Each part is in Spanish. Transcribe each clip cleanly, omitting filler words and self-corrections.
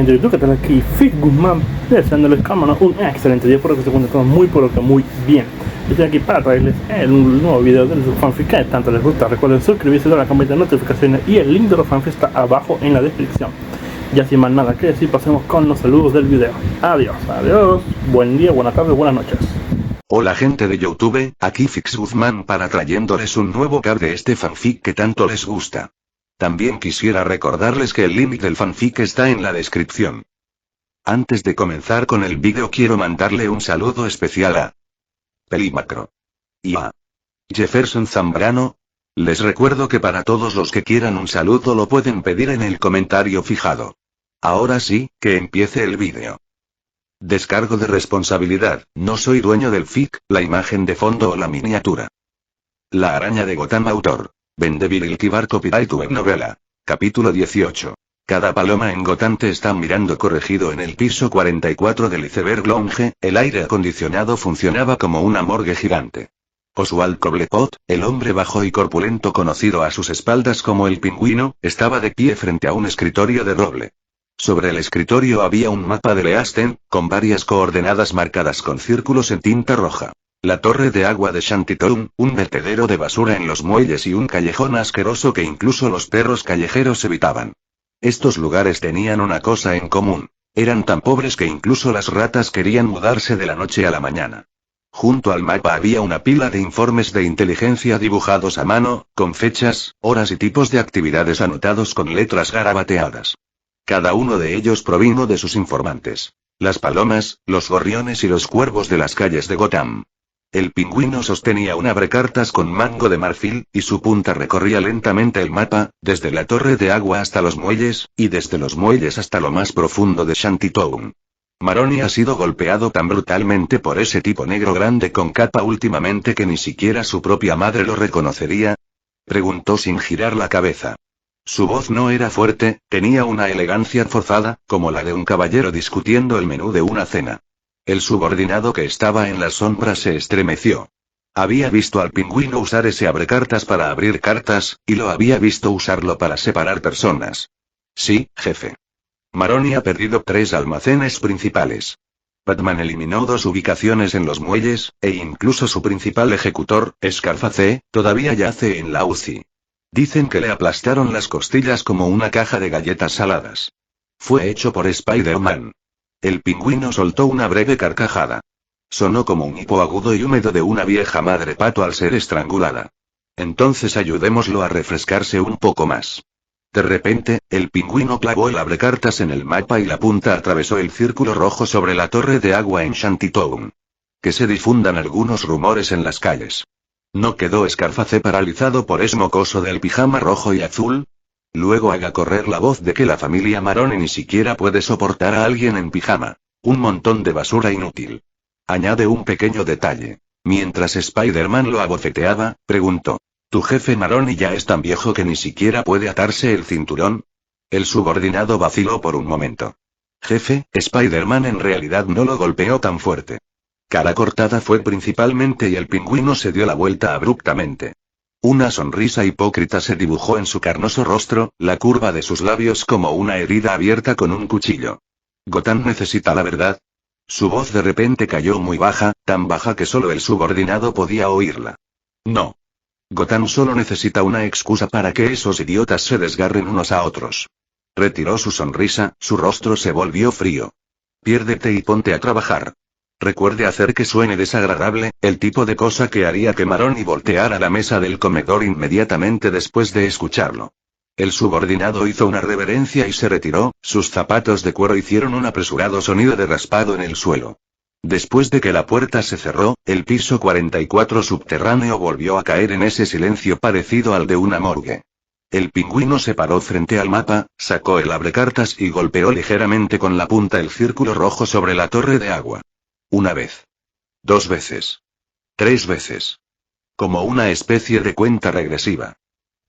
gente de YouTube, que tal aquí Fit Guzmán, deseándoles cámara un excelente día, por que se encuentran todos muy pero que muy bien. Estoy aquí para traerles un nuevo video de su fanfic que tanto les gusta. Recuerden suscribirse, dar la campanita de notificaciones y el link de los fanfics está abajo en la descripción. Ya sin más nada que decir, pasemos con los saludos del video. Adiós, buen día, buenas tardes, buenas noches. Hola gente de YouTube, aquí Fix Guzmán para trayéndoles un nuevo card de este fanfic que tanto les gusta. También quisiera recordarles que el link del fanfic está en la descripción. Antes de comenzar con el vídeo quiero mandarle un saludo especial a Pelimacro y a Jefferson Zambrano. Les recuerdo que para todos los que quieran un saludo lo pueden pedir en el comentario fijado. Ahora sí, que empiece el vídeo. Descargo de responsabilidad, no soy dueño del fic, la imagen de fondo o la miniatura. La araña de Gotham autor. Vendevil Kibar copyright web novela. Capítulo 18. Cada paloma en Gotham te está mirando corregido en el piso 44 del iceberg Lounge, el aire acondicionado funcionaba como una morgue gigante. Oswald Cobblepot, el hombre bajo y corpulento conocido a sus espaldas como el Pingüino, estaba de pie frente a un escritorio de roble. Sobre el escritorio había un mapa de Leasten, con varias coordenadas marcadas con círculos en tinta roja. La torre de agua de Shantytown, un vertedero de basura en los muelles y un callejón asqueroso que incluso los perros callejeros evitaban. Estos lugares tenían una cosa en común. Eran tan pobres que incluso las ratas querían mudarse de la noche a la mañana. Junto al mapa había una pila de informes de inteligencia dibujados a mano, con fechas, horas y tipos de actividades anotados con letras garabateadas. Cada uno de ellos provino de sus informantes. Las palomas, los gorriones y los cuervos de las calles de Gotham. El Pingüino sostenía un abrecartas con mango de marfil, y su punta recorría lentamente el mapa, desde la torre de agua hasta los muelles, y desde los muelles hasta lo más profundo de Shantytown. Maroni ha sido golpeado tan brutalmente por ese tipo negro grande con capa últimamente que ni siquiera su propia madre lo reconocería. Preguntó sin girar la cabeza. Su voz no era fuerte, tenía una elegancia forzada, como la de un caballero discutiendo el menú de una cena. El subordinado que estaba en las sombras se estremeció. Había visto al Pingüino usar ese abrecartas para abrir cartas, y lo había visto usarlo para separar personas. Sí, jefe. Maroni ha perdido 3 almacenes principales. Batman eliminó 2 ubicaciones en los muelles, e incluso su principal ejecutor, Scarface, todavía yace en la UCI. Dicen que le aplastaron las costillas como una caja de galletas saladas. Fue hecho por Spider-Man. El Pingüino soltó una breve carcajada. Sonó como un hipo agudo y húmedo de una vieja madre pato al ser estrangulada. Entonces ayudémoslo a refrescarse un poco más. De repente, el Pingüino clavó el abrecartas en el mapa y la punta atravesó el círculo rojo sobre la torre de agua en Shantytown. Que se difundan algunos rumores en las calles. ¿No quedó Scarface paralizado por ese mocoso del pijama rojo y azul? Luego haga correr la voz de que la familia Maroni ni siquiera puede soportar a alguien en pijama. Un montón de basura inútil. Añade un pequeño detalle. Mientras Spider-Man lo abofeteaba, preguntó. ¿Tu jefe Maroni ya es tan viejo que ni siquiera puede atarse el cinturón? El subordinado vaciló por un momento. Jefe, Spider-Man en realidad no lo golpeó tan fuerte. Cara cortada fue principalmente y el Pingüino se dio la vuelta abruptamente. Una sonrisa hipócrita se dibujó en su carnoso rostro, la curva de sus labios como una herida abierta con un cuchillo. ¿Gotham necesita la verdad? Su voz de repente cayó muy baja, tan baja que solo el subordinado podía oírla. No. Gotham solo necesita una excusa para que esos idiotas se desgarren unos a otros. Retiró su sonrisa, su rostro se volvió frío. Piérdete y ponte a trabajar. Recuerde hacer que suene desagradable, el tipo de cosa que haría que Maroni volteara la mesa del comedor inmediatamente después de escucharlo. El subordinado hizo una reverencia y se retiró, sus zapatos de cuero hicieron un apresurado sonido de raspado en el suelo. Después de que la puerta se cerró, el piso 44 subterráneo volvió a caer en ese silencio parecido al de una morgue. El Pingüino se paró frente al mapa, sacó el abrecartas y golpeó ligeramente con la punta el círculo rojo sobre la torre de agua. 1 vez. 2 veces. 3 veces. Como una especie de cuenta regresiva.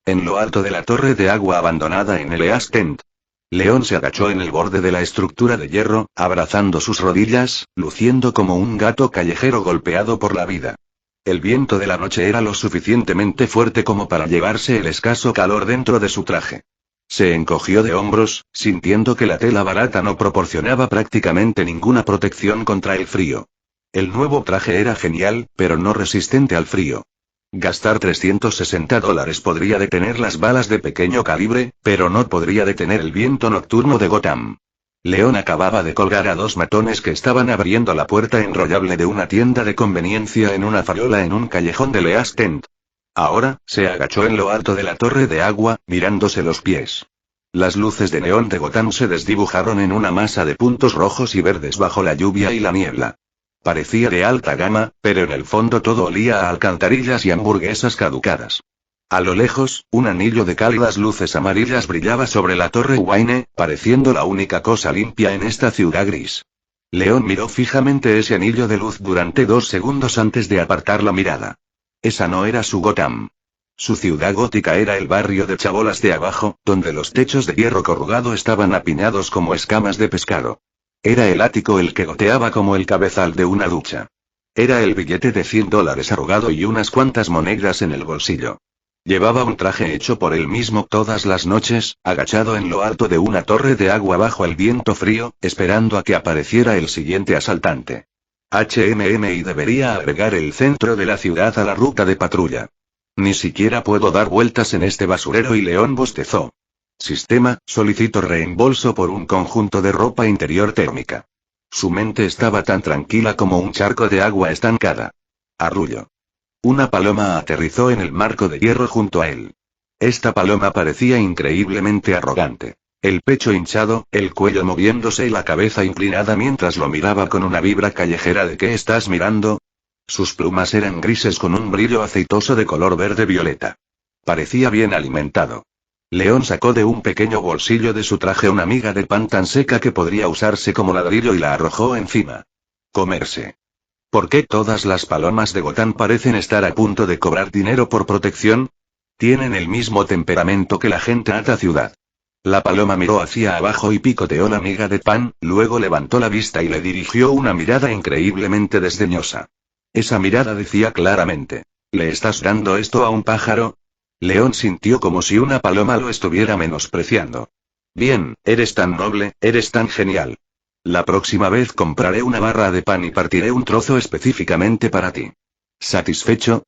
En lo alto de la torre de agua abandonada en el East End. León se agachó en el borde de la estructura de hierro, abrazando sus rodillas, luciendo como un gato callejero golpeado por la vida. El viento de la noche era lo suficientemente fuerte como para llevarse el escaso calor dentro de su traje. Se encogió de hombros, sintiendo que la tela barata no proporcionaba prácticamente ninguna protección contra el frío. El nuevo traje era genial, pero no resistente al frío. Gastar $360 podría detener las balas de pequeño calibre, pero no podría detener el viento nocturno de Gotham. León acababa de colgar a 2 matones que estaban abriendo la puerta enrollable de una tienda de conveniencia en una farola en un callejón de East End. Ahora, se agachó en lo alto de la torre de agua, mirándose los pies. Las luces de neón de Gotham se desdibujaron en una masa de puntos rojos y verdes bajo la lluvia y la niebla. Parecía de alta gama, pero en el fondo todo olía a alcantarillas y hamburguesas caducadas. A lo lejos, un anillo de cálidas luces amarillas brillaba sobre la torre Wayne, pareciendo la única cosa limpia en esta ciudad gris. León miró fijamente ese anillo de luz durante 2 segundos antes de apartar la mirada. Esa no era su Gotham. Su ciudad gótica era el barrio de chabolas de abajo, donde los techos de hierro corrugado estaban apiñados como escamas de pescado. Era el ático el que goteaba como el cabezal de una ducha. Era el billete de $100 arrugado y unas cuantas monedas en el bolsillo. Llevaba un traje hecho por él mismo todas las noches, agachado en lo alto de una torre de agua bajo el viento frío, esperando a que apareciera el siguiente asaltante. HMM debería agregar el centro de la ciudad a la ruta de patrulla. Ni siquiera puedo dar vueltas en este basurero y León bostezó. Sistema, solicito reembolso por un conjunto de ropa interior térmica. Su mente estaba tan tranquila como un charco de agua estancada. Arrullo. Una paloma aterrizó en el marco de hierro junto a él. Esta paloma parecía increíblemente arrogante. El pecho hinchado, el cuello moviéndose y la cabeza inclinada mientras lo miraba con una vibra callejera de ¿qué estás mirando? Sus plumas eran grises con un brillo aceitoso de color verde violeta. Parecía bien alimentado. León sacó de un pequeño bolsillo de su traje una miga de pan tan seca que podría usarse como ladrillo y la arrojó encima. Comerse. ¿Por qué todas las palomas de Gotham parecen estar a punto de cobrar dinero por protección? Tienen el mismo temperamento que la gente de esta ciudad. La paloma miró hacia abajo y picoteó la miga de pan, luego levantó la vista y le dirigió una mirada increíblemente desdeñosa. Esa mirada decía claramente: ¿le estás dando esto a un pájaro? León sintió como si una paloma lo estuviera menospreciando. Bien, eres tan noble, eres tan genial. La próxima vez compraré una barra de pan y partiré un trozo específicamente para ti. ¿Satisfecho?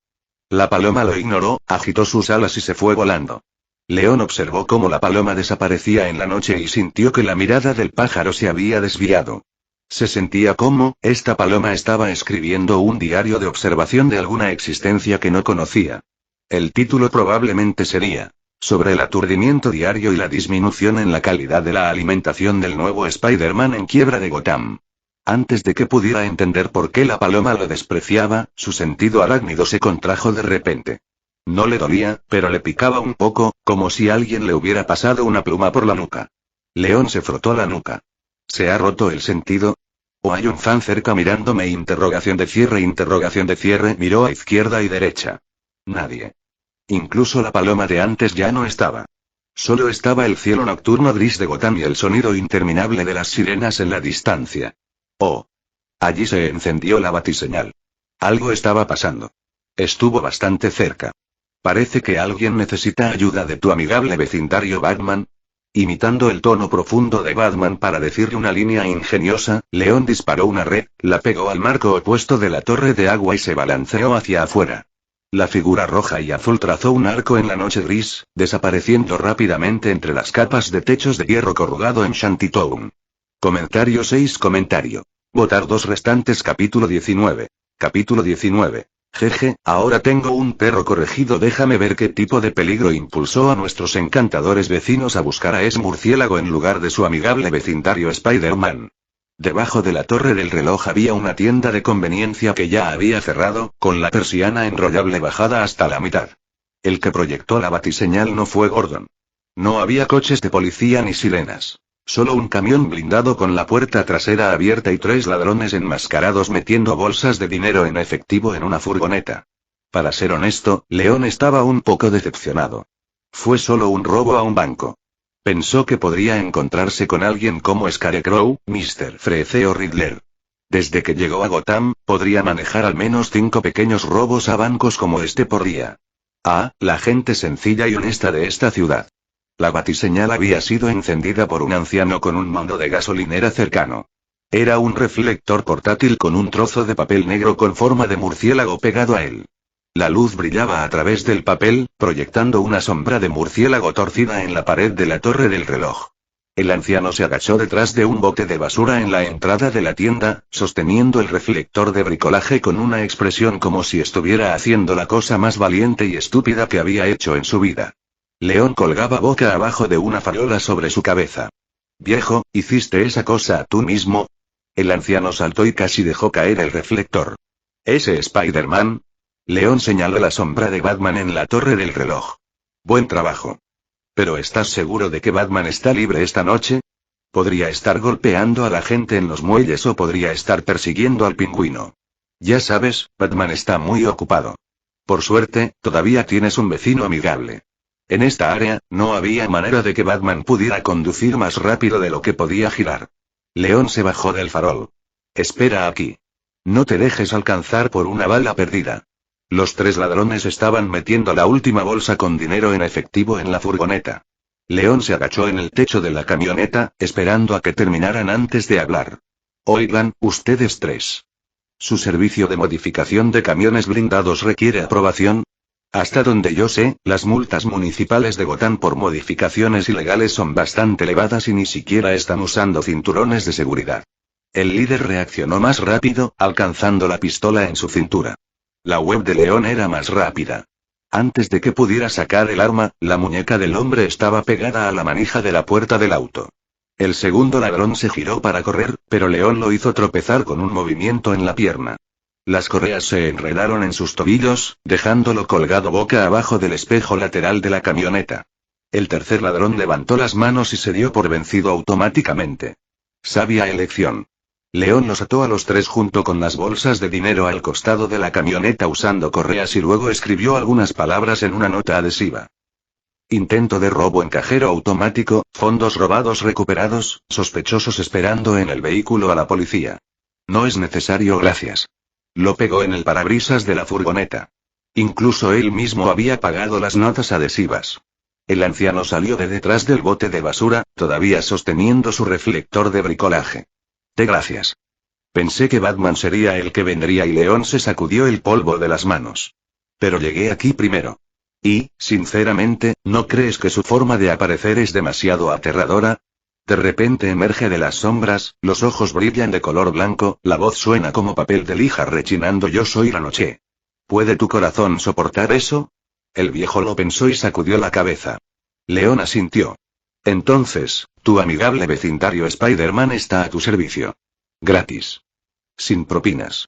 La paloma lo ignoró, agitó sus alas y se fue volando. León observó cómo la paloma desaparecía en la noche y sintió que la mirada del pájaro se había desviado. Se sentía como, esta paloma estaba escribiendo un diario de observación de alguna existencia que no conocía. El título probablemente sería: sobre el aturdimiento diario y la disminución en la calidad de la alimentación del nuevo Spider-Man en quiebra de Gotham. Antes de que pudiera entender por qué la paloma lo despreciaba, su sentido arácnido se contrajo de repente. No le dolía, pero le picaba un poco, como si alguien le hubiera pasado una pluma por la nuca. León se frotó la nuca. ¿Se ha roto el sentido? ¿O hay un fan cerca mirándome? Interrogación de cierre, miró a izquierda y derecha. Nadie. Incluso la paloma de antes ya no estaba. Solo estaba el cielo nocturno gris de Gotham y el sonido interminable de las sirenas en la distancia. Oh. Allí se encendió la batiseñal. Algo estaba pasando. Estuvo bastante cerca. Parece que alguien necesita ayuda de tu amigable vecindario Batman. Imitando el tono profundo de Batman para decirle una línea ingeniosa, León disparó una red, la pegó al marco opuesto de la torre de agua y se balanceó hacia afuera. La figura roja y azul trazó un arco en la noche gris, desapareciendo rápidamente entre las capas de techos de hierro corrugado en Shantytown. Comentario 6. Votar 2 restantes. Capítulo 19. Capítulo 19. Jeje, ahora tengo un perro corregido. Déjame ver qué tipo de peligro impulsó a nuestros encantadores vecinos a buscar a ese murciélago en lugar de su amigable vecindario Spider-Man. Debajo de la torre del reloj había una tienda de conveniencia que ya había cerrado, con la persiana enrollable bajada hasta la mitad. El que proyectó la batiseñal no fue Gordon. No había coches de policía ni sirenas. Solo un camión blindado con la puerta trasera abierta y 3 ladrones enmascarados metiendo bolsas de dinero en efectivo en una furgoneta. Para ser honesto, León estaba un poco decepcionado. Fue solo un robo a un banco. Pensó que podría encontrarse con alguien como Scarecrow, Mr. Freeze o Riddler. Desde que llegó a Gotham, podría manejar al menos 5 pequeños robos a bancos como este por día. Ah, la gente sencilla y honesta de esta ciudad. La batiseñal había sido encendida por un anciano con un mando de gasolinera cercano. Era un reflector portátil con un trozo de papel negro con forma de murciélago pegado a él. La luz brillaba a través del papel, proyectando una sombra de murciélago torcida en la pared de la torre del reloj. El anciano se agachó detrás de un bote de basura en la entrada de la tienda, sosteniendo el reflector de bricolaje con una expresión como si estuviera haciendo la cosa más valiente y estúpida que había hecho en su vida. León colgaba boca abajo de una farola sobre su cabeza. «Viejo, ¿hiciste esa cosa tú mismo?» El anciano saltó y casi dejó caer el reflector. «¿Ese Spider-Man?» León señaló la sombra de Batman en la torre del reloj. «Buen trabajo. ¿Pero estás seguro de que Batman está libre esta noche? Podría estar golpeando a la gente en los muelles o podría estar persiguiendo al pingüino. Ya sabes, Batman está muy ocupado. Por suerte, todavía tienes un vecino amigable. En esta área, no había manera de que Batman pudiera conducir más rápido de lo que podía girar». León se bajó del farol. «Espera aquí. No te dejes alcanzar por una bala perdida». Los 3 ladrones estaban metiendo la última bolsa con dinero en efectivo en la furgoneta. León se agachó en el techo de la camioneta, esperando a que terminaran antes de hablar. «Oigan, ustedes 3. ¿Su servicio de modificación de camiones blindados requiere aprobación? Hasta donde yo sé, las multas municipales de Gotham por modificaciones ilegales son bastante elevadas y ni siquiera están usando cinturones de seguridad». El líder reaccionó más rápido, alcanzando la pistola en su cintura. La web de León era más rápida. Antes de que pudiera sacar el arma, la muñeca del hombre estaba pegada a la manija de la puerta del auto. El segundo ladrón se giró para correr, pero León lo hizo tropezar con un movimiento en la pierna. Las correas se enredaron en sus tobillos, dejándolo colgado boca abajo del espejo lateral de la camioneta. El tercer ladrón levantó las manos y se dio por vencido automáticamente. Sabia elección. León los ató a los 3 junto con las bolsas de dinero al costado de la camioneta usando correas y luego escribió algunas palabras en una nota adhesiva. Intento de robo en cajero automático, fondos robados recuperados, sospechosos esperando en el vehículo a la policía. No es necesario, gracias. Lo pegó en el parabrisas de la furgoneta. Incluso él mismo había pagado las notas adhesivas. El anciano salió de detrás del bote de basura, todavía sosteniendo su reflector de bricolaje. Gracias. Pensé que Batman sería el que vendría y León se sacudió el polvo de las manos. Pero llegué aquí primero. Y, sinceramente, ¿no crees que su forma de aparecer es demasiado aterradora? De repente emerge de las sombras, los ojos brillan de color blanco, la voz suena como papel de lija rechinando «Yo soy la noche». ¿Puede tu corazón soportar eso? El viejo lo pensó y sacudió la cabeza. León asintió. Entonces, tu amigable vecindario Spider-Man está a tu servicio. Gratis. Sin propinas.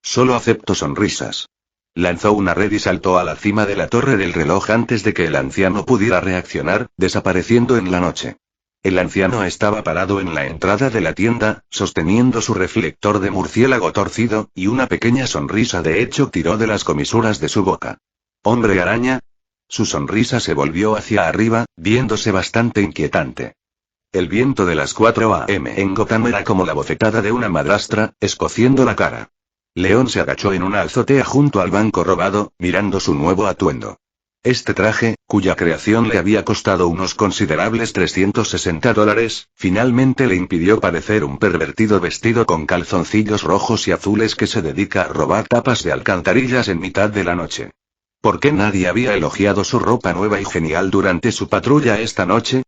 Solo acepto sonrisas. Lanzó una red y saltó a la cima de la torre del reloj antes de que el anciano pudiera reaccionar, desapareciendo en la noche. El anciano estaba parado en la entrada de la tienda, sosteniendo su reflector de murciélago torcido, y una pequeña sonrisa de hecho tiró de las comisuras de su boca. ¿Hombre araña? Su sonrisa se volvió hacia arriba, viéndose bastante inquietante. El viento de las 4 a.m. en Gotham era como la bofetada de una madrastra, escociendo la cara. León se agachó en una azotea junto al banco robado, mirando su nuevo atuendo. Este traje, cuya creación le había costado unos considerables $360, finalmente le impidió parecer un pervertido vestido con calzoncillos rojos y azules que se dedica a robar tapas de alcantarillas en mitad de la noche. ¿Por qué nadie había elogiado su ropa nueva y genial durante su patrulla esta noche?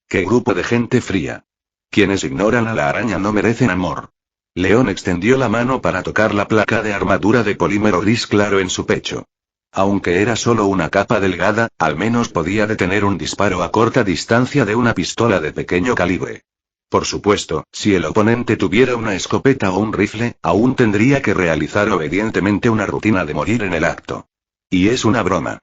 ¡Qué grupo de gente fría! Quienes ignoran a la araña no merecen amor. León extendió la mano para tocar la placa de armadura de polímero gris claro en su pecho. Aunque era solo una capa delgada, al menos podía detener un disparo a corta distancia de una pistola de pequeño calibre. Por supuesto, si el oponente tuviera una escopeta o un rifle, aún tendría que realizar obedientemente una rutina de morir en el acto. Y es una broma.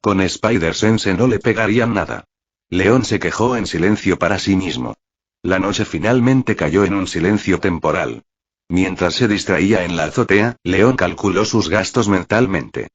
Con Spider-Sense no le pegarían nada. León se quejó en silencio para sí mismo. La noche finalmente cayó en un silencio temporal. Mientras se distraía en la azotea, León calculó sus gastos mentalmente.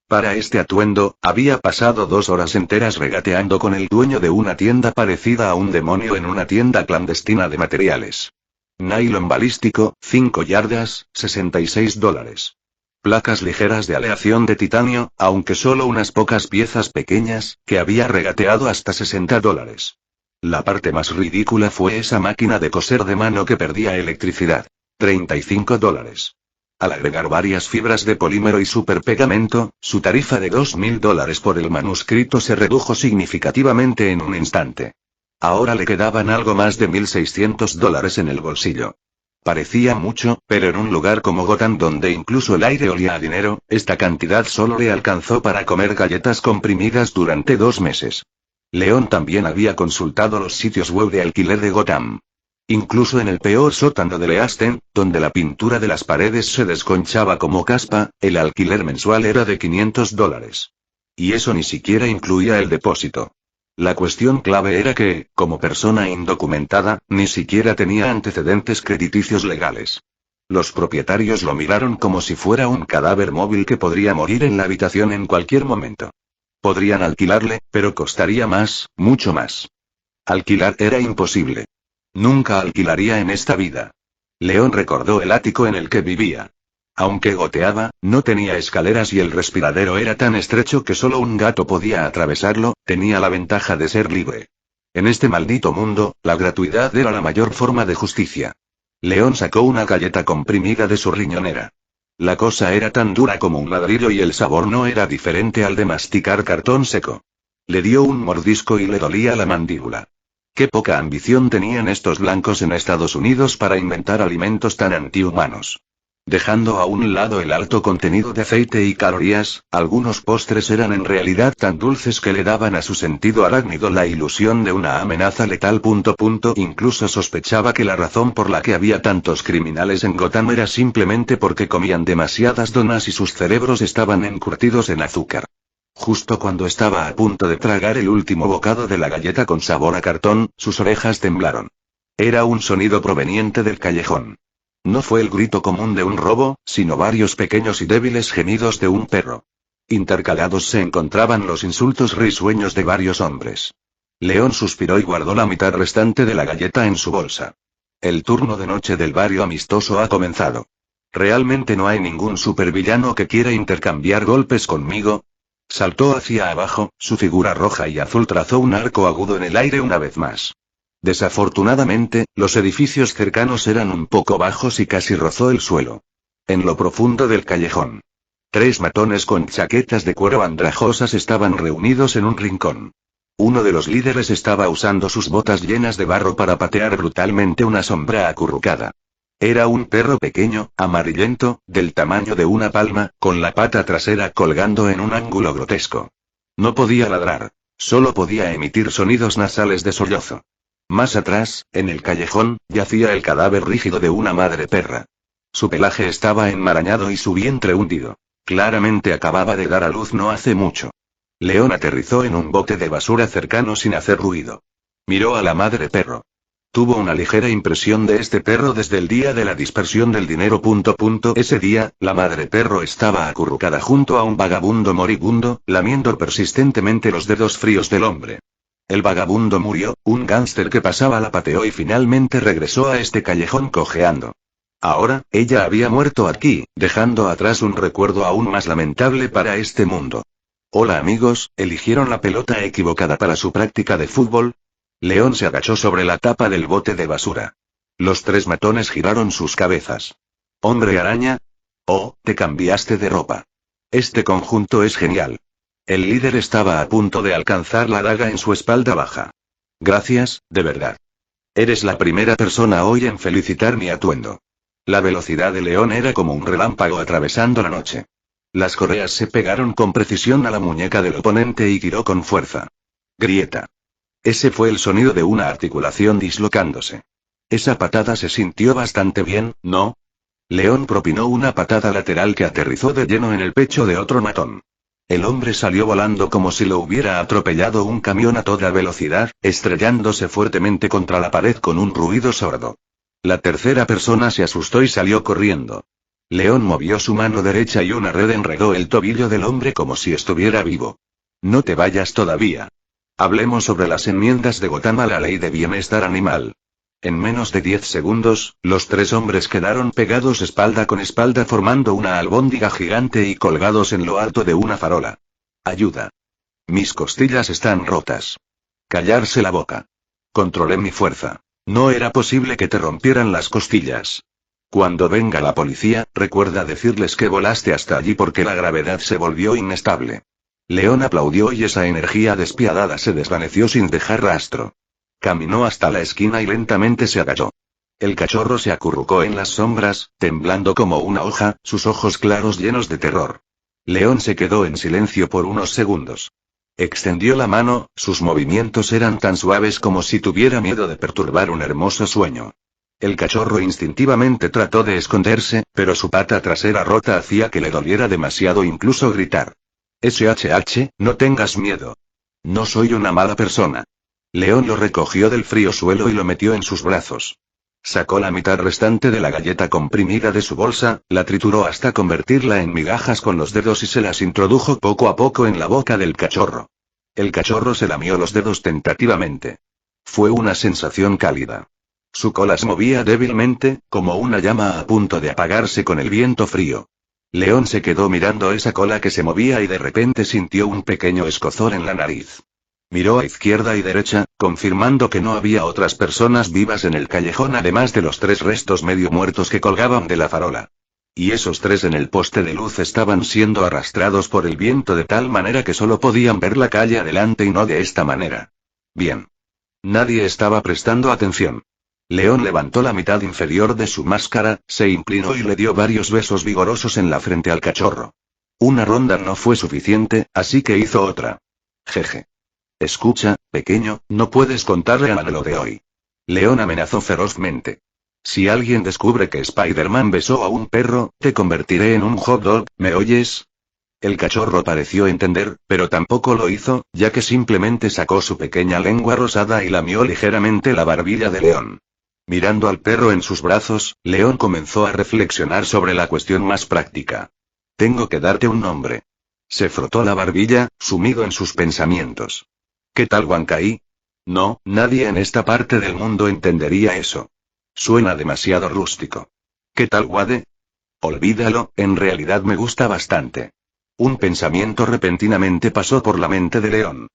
Para este atuendo, había pasado 2 horas enteras regateando con el dueño de una tienda parecida a un demonio en una tienda clandestina de materiales. Nylon balístico, 5 yardas, $66. Placas ligeras de aleación de titanio, aunque solo unas pocas piezas pequeñas, que había regateado hasta $60. La parte más ridícula fue esa máquina de coser de mano que perdía electricidad. $35. Al agregar varias fibras de polímero y superpegamento, su tarifa de $2.000 por el manuscrito se redujo significativamente en un instante. Ahora le quedaban algo más de $1.600 en el bolsillo. Parecía mucho, pero en un lugar como Gotham donde incluso el aire olía a dinero, esta cantidad solo le alcanzó para comer galletas comprimidas durante 2 meses. León también había consultado los sitios web de alquiler de Gotham. Incluso en el peor sótano de Leasten, donde la pintura de las paredes se desconchaba como caspa, el alquiler mensual era de $500. Y eso ni siquiera incluía el depósito. La cuestión clave era que, como persona indocumentada, ni siquiera tenía antecedentes crediticios legales. Los propietarios lo miraron como si fuera un cadáver móvil que podría morir en la habitación en cualquier momento. Podrían alquilarle, pero costaría más, mucho más. Alquilar era imposible. Nunca alquilaría en esta vida. León recordó el ático en el que vivía. Aunque goteaba, no tenía escaleras y el respiradero era tan estrecho que solo un gato podía atravesarlo, tenía la ventaja de ser libre. En este maldito mundo, la gratuidad era la mayor forma de justicia. León sacó una galleta comprimida de su riñonera. La cosa era tan dura como un ladrillo y el sabor no era diferente al de masticar cartón seco. Le dio un mordisco y le dolía la mandíbula. Qué poca ambición tenían estos blancos en Estados Unidos para inventar alimentos tan antihumanos. Dejando a un lado el alto contenido de aceite y calorías, algunos postres eran en realidad tan dulces que le daban a su sentido arácnido la ilusión de una amenaza letal. Incluso sospechaba que la razón por la que había tantos criminales en Gotham era simplemente porque comían demasiadas donas y sus cerebros estaban encurtidos en azúcar. Justo cuando estaba a punto de tragar el último bocado de la galleta con sabor a cartón, sus orejas temblaron. Era un sonido proveniente del callejón. No fue el grito común de un robo, sino varios pequeños y débiles gemidos de un perro. Intercalados se encontraban los insultos risueños de varios hombres. León suspiró y guardó la mitad restante de la galleta en su bolsa. El turno de noche del barrio amistoso ha comenzado. ¿Realmente no hay ningún supervillano que quiera intercambiar golpes conmigo? Saltó hacia abajo, su figura roja y azul trazó un arco agudo en el aire una vez más. Desafortunadamente, los edificios cercanos eran un poco bajos y casi rozó el suelo. En lo profundo del callejón, 3 matones con chaquetas de cuero andrajosas estaban reunidos en un rincón. Uno de los líderes estaba usando sus botas llenas de barro para patear brutalmente una sombra acurrucada. Era un perro pequeño, amarillento, del tamaño de una palma, con la pata trasera colgando en un ángulo grotesco. No podía ladrar, solo podía emitir sonidos nasales de sollozo. Más atrás, en el callejón, yacía el cadáver rígido de una madre perra. Su pelaje estaba enmarañado y su vientre hundido. Claramente acababa de dar a luz no hace mucho. León aterrizó en un bote de basura cercano sin hacer ruido. Miró a la madre perro. Tuvo una ligera impresión de este perro desde el día de la dispersión del dinero. Ese día, la madre perro estaba acurrucada junto a un vagabundo moribundo, lamiendo persistentemente los dedos fríos del hombre. El vagabundo murió, un gángster que pasaba la pateó y finalmente regresó a este callejón cojeando. Ahora, ella había muerto aquí, dejando atrás un recuerdo aún más lamentable para este mundo. Hola amigos, ¿eligieron la pelota equivocada para su práctica de fútbol? León se agachó sobre la tapa del bote de basura. Los 3 matones giraron sus cabezas. ¿Hombre araña? Oh, te cambiaste de ropa. Este conjunto es genial. El líder estaba a punto de alcanzar la daga en su espalda baja. Gracias, de verdad. Eres la primera persona hoy en felicitar mi atuendo. La velocidad de León era como un relámpago atravesando la noche. Las correas se pegaron con precisión a la muñeca del oponente y tiró con fuerza. Grieta. Ese fue el sonido de una articulación dislocándose. Esa patada se sintió bastante bien, ¿no? León propinó una patada lateral que aterrizó de lleno en el pecho de otro matón. El hombre salió volando como si lo hubiera atropellado un camión a toda velocidad, estrellándose fuertemente contra la pared con un ruido sordo. La tercera persona se asustó y salió corriendo. León movió su mano derecha y una red enredó el tobillo del hombre como si estuviera vivo. No te vayas todavía. Hablemos sobre las enmiendas de Gotham a la ley de bienestar animal. En menos de 10 segundos, los 3 hombres quedaron pegados espalda con espalda formando una albóndiga gigante y colgados en lo alto de una farola. Ayuda. Mis costillas están rotas. Callarse la boca. Controlé mi fuerza. No era posible que te rompieran las costillas. Cuando venga la policía, recuerda decirles que volaste hasta allí porque la gravedad se volvió inestable. León aplaudió y esa energía despiadada se desvaneció sin dejar rastro. Caminó hasta la esquina y lentamente se agachó. El cachorro se acurrucó en las sombras, temblando como una hoja, sus ojos claros llenos de terror. León se quedó en silencio por unos segundos. Extendió la mano, sus movimientos eran tan suaves como si tuviera miedo de perturbar un hermoso sueño. El cachorro instintivamente trató de esconderse, pero su pata trasera rota hacía que le doliera demasiado incluso gritar. SHH, no tengas miedo. No soy una mala persona. León lo recogió del frío suelo y lo metió en sus brazos. Sacó la mitad restante de la galleta comprimida de su bolsa, la trituró hasta convertirla en migajas con los dedos y se las introdujo poco a poco en la boca del cachorro. El cachorro se lamió los dedos tentativamente. Fue una sensación cálida. Su cola se movía débilmente, como una llama a punto de apagarse con el viento frío. León se quedó mirando esa cola que se movía y de repente sintió un pequeño escozor en la nariz. Miró a izquierda y derecha, confirmando que no había otras personas vivas en el callejón además de los 3 restos medio muertos que colgaban de la farola. Y esos 3 en el poste de luz estaban siendo arrastrados por el viento de tal manera que solo podían ver la calle adelante y no de esta manera. Bien. Nadie estaba prestando atención. León levantó la mitad inferior de su máscara, se inclinó y le dio varios besos vigorosos en la frente al cachorro. Una ronda no fue suficiente, así que hizo otra. Jeje. Escucha, pequeño, no puedes contarle a nadie lo de hoy. León amenazó ferozmente. Si alguien descubre que Spider-Man besó a un perro, te convertiré en un hot dog, ¿me oyes? El cachorro pareció entender, pero tampoco lo hizo, ya que simplemente sacó su pequeña lengua rosada y lamió ligeramente la barbilla de León. Mirando al perro en sus brazos, León comenzó a reflexionar sobre la cuestión más práctica. Tengo que darte un nombre. Se frotó la barbilla, sumido en sus pensamientos. ¿Qué tal Huancaí? No, nadie en esta parte del mundo entendería eso. Suena demasiado rústico. ¿Qué tal Wade? Olvídalo, en realidad me gusta bastante. Un pensamiento repentinamente pasó por la mente de León.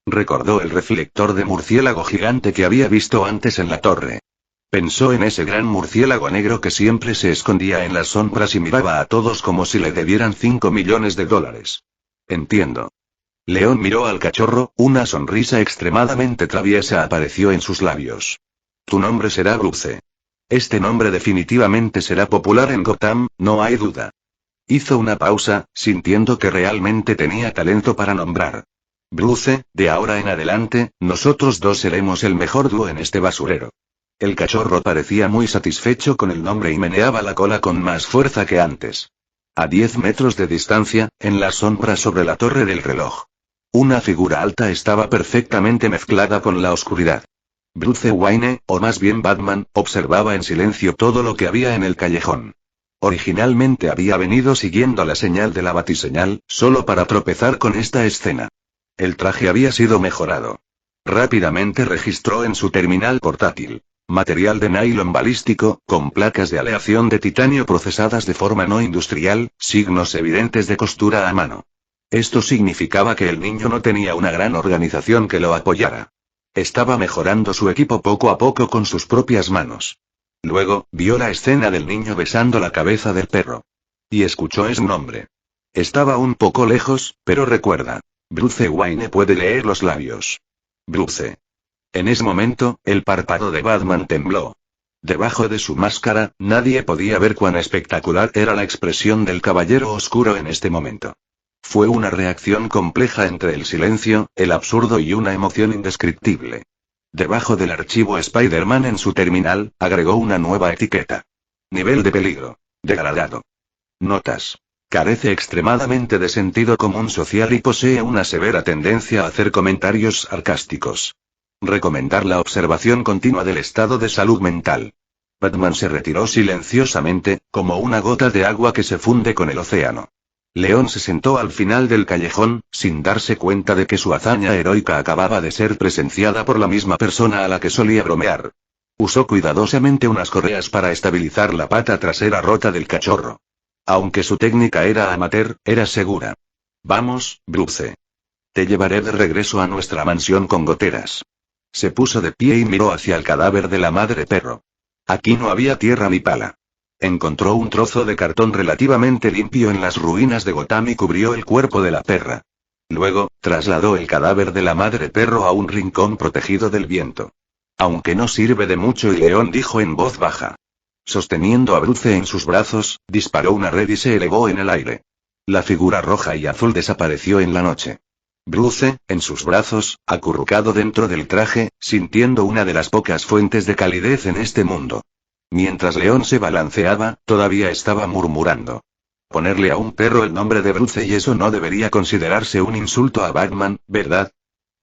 Recordó el reflector de murciélago gigante que había visto antes en la torre. Pensó en ese gran murciélago negro que siempre se escondía en las sombras y miraba a todos como si le debieran $5 millones. Entiendo. León miró al cachorro, una sonrisa extremadamente traviesa apareció en sus labios. Tu nombre será Bruce. Este nombre definitivamente será popular en Gotham, no hay duda. Hizo una pausa, sintiendo que realmente tenía talento para nombrar. Bruce, de ahora en adelante, nosotros 2 seremos el mejor dúo en este basurero. El cachorro parecía muy satisfecho con el nombre y meneaba la cola con más fuerza que antes. A 10 metros de distancia, en la sombra sobre la torre del reloj. Una figura alta estaba perfectamente mezclada con la oscuridad. Bruce Wayne, o más bien Batman, observaba en silencio todo lo que había en el callejón. Originalmente había venido siguiendo la señal de la batiseñal, solo para tropezar con esta escena. El traje había sido mejorado. Rápidamente registró en su terminal portátil. Material de nylon balístico, con placas de aleación de titanio procesadas de forma no industrial, signos evidentes de costura a mano. Esto significaba que el niño no tenía una gran organización que lo apoyara. Estaba mejorando su equipo poco a poco con sus propias manos. Luego, vio la escena del niño besando la cabeza del perro. Y escuchó ese nombre. Estaba un poco lejos, pero recuerda. Bruce Wayne puede leer los labios. Bruce. En ese momento, el párpado de Batman tembló. Debajo de su máscara, nadie podía ver cuán espectacular era la expresión del caballero oscuro en este momento. Fue una reacción compleja entre el silencio, el absurdo y una emoción indescriptible. Debajo del archivo Spider-Man en su terminal, agregó una nueva etiqueta. Nivel de peligro. Degradado. Notas. Carece extremadamente de sentido común social y posee una severa tendencia a hacer comentarios sarcásticos. Recomendar la observación continua del estado de salud mental. Batman se retiró silenciosamente, como una gota de agua que se funde con el océano. León se sentó al final del callejón, sin darse cuenta de que su hazaña heroica acababa de ser presenciada por la misma persona a la que solía bromear. Usó cuidadosamente unas correas para estabilizar la pata trasera rota del cachorro. Aunque su técnica era amateur, era segura. Vamos, Bruce. Te llevaré de regreso a nuestra mansión con goteras. Se puso de pie y miró hacia el cadáver de la madre perro. Aquí no había tierra ni pala. Encontró un trozo de cartón relativamente limpio en las ruinas de Gotham y cubrió el cuerpo de la perra. Luego, trasladó el cadáver de la madre perro a un rincón protegido del viento. Aunque no sirve de mucho, y León dijo en voz baja. Sosteniendo a Bruce en sus brazos, disparó una red y se elevó en el aire. La figura roja y azul desapareció en la noche. Bruce, en sus brazos, acurrucado dentro del traje, sintiendo una de las pocas fuentes de calidez en este mundo. Mientras León se balanceaba, todavía estaba murmurando. Ponerle a un perro el nombre de Bruce, y eso no debería considerarse un insulto a Batman, ¿verdad?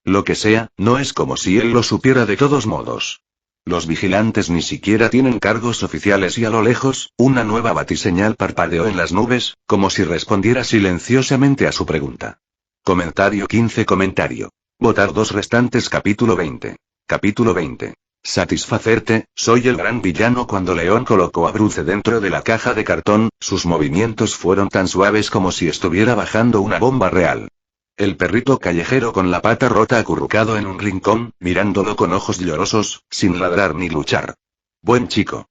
Lo que sea, no es como si él lo supiera de todos modos. Los vigilantes ni siquiera tienen cargos oficiales, y a lo lejos, una nueva batiseñal parpadeó en las nubes, como si respondiera silenciosamente a su pregunta. Comentario 15. Votar 2 restantes. Capítulo 20. Capítulo 20. Satisfacerte, soy el gran villano. Cuando León colocó a Bruce dentro de la caja de cartón, sus movimientos fueron tan suaves como si estuviera bajando una bomba real. El perrito callejero con la pata rota acurrucado en un rincón, mirándolo con ojos llorosos, sin ladrar ni luchar. Buen chico.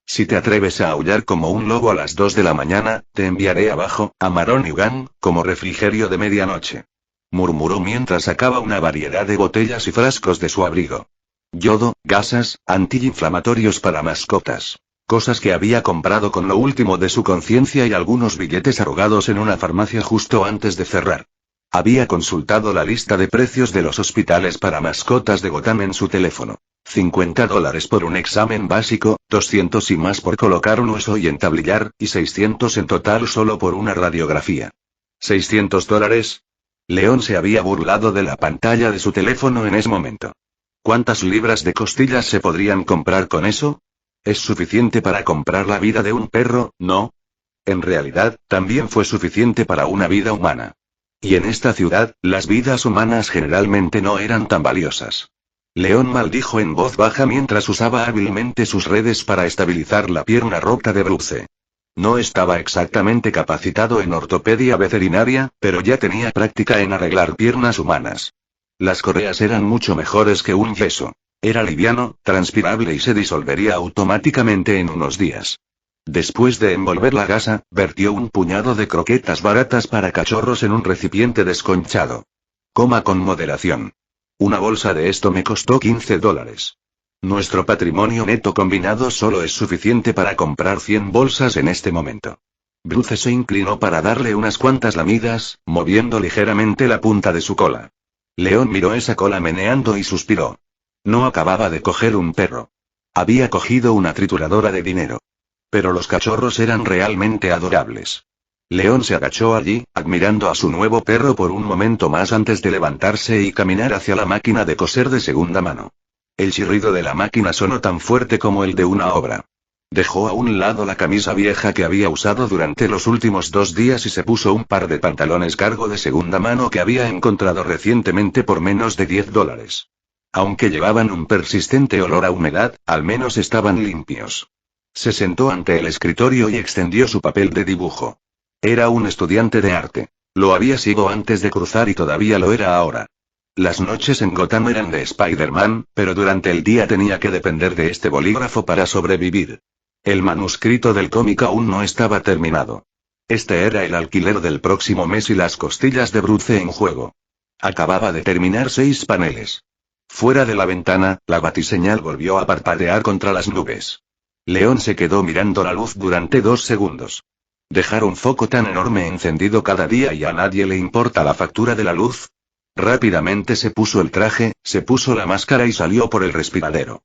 Si te atreves a aullar como un lobo a las 2 de la mañana, te enviaré abajo, a Maronigan, como refrigerio de medianoche. Murmuró mientras sacaba una variedad de botellas y frascos de su abrigo. Yodo, gasas, antiinflamatorios para mascotas. Cosas que había comprado con lo último de su conciencia y algunos billetes arrugados en una farmacia justo antes de cerrar. Había consultado la lista de precios de los hospitales para mascotas de Gotham en su teléfono. $50 por un examen básico, 200 y más por colocar un hueso y entablillar, y 600 en total solo por una radiografía. ¿$600? León se había burlado de la pantalla de su teléfono en ese momento. ¿Cuántas libras de costillas se podrían comprar con eso? ¿Es suficiente para comprar la vida de un perro, no? En realidad, también fue suficiente para una vida humana. Y en esta ciudad, las vidas humanas generalmente no eran tan valiosas. León maldijo en voz baja mientras usaba hábilmente sus redes para estabilizar la pierna rota de Bruce. No estaba exactamente capacitado en ortopedia veterinaria, pero ya tenía práctica en arreglar piernas humanas. Las correas eran mucho mejores que un yeso. Era liviano, transpirable y se disolvería automáticamente en unos días. Después de envolver la gasa, vertió un puñado de croquetas baratas para cachorros en un recipiente desconchado. Coma con moderación. Una bolsa de esto me costó $15. Nuestro patrimonio neto combinado solo es suficiente para comprar 100 bolsas en este momento. Bruce se inclinó para darle unas cuantas lamidas, moviendo ligeramente la punta de su cola. León miró esa cola meneando y suspiró. No acababa de coger un perro. Había cogido una trituradora de dinero. Pero los cachorros eran realmente adorables. León se agachó allí, admirando a su nuevo perro por un momento más antes de levantarse y caminar hacia la máquina de coser de segunda mano. El chirrido de la máquina sonó tan fuerte como el de una obra. Dejó a un lado la camisa vieja que había usado durante los últimos 2 días y se puso un par de pantalones cargo de segunda mano que había encontrado recientemente por menos de $10. Aunque llevaban un persistente olor a humedad, al menos estaban limpios. Se sentó ante el escritorio y extendió su papel de dibujo. Era un estudiante de arte. Lo había sido antes de cruzar y todavía lo era ahora. Las noches en Gotham eran de Spider-Man, pero durante el día tenía que depender de este bolígrafo para sobrevivir. El manuscrito del cómic aún no estaba terminado. Este era el alquiler del próximo mes y las costillas de Bruce en juego. Acababa de terminar 6 paneles. Fuera de la ventana, la batiseñal volvió a parpadear contra las nubes. León se quedó mirando la luz durante 2 segundos. ¿Dejar un foco tan enorme encendido cada día y a nadie le importa la factura de la luz? Rápidamente se puso el traje, se puso la máscara y salió por el respiradero.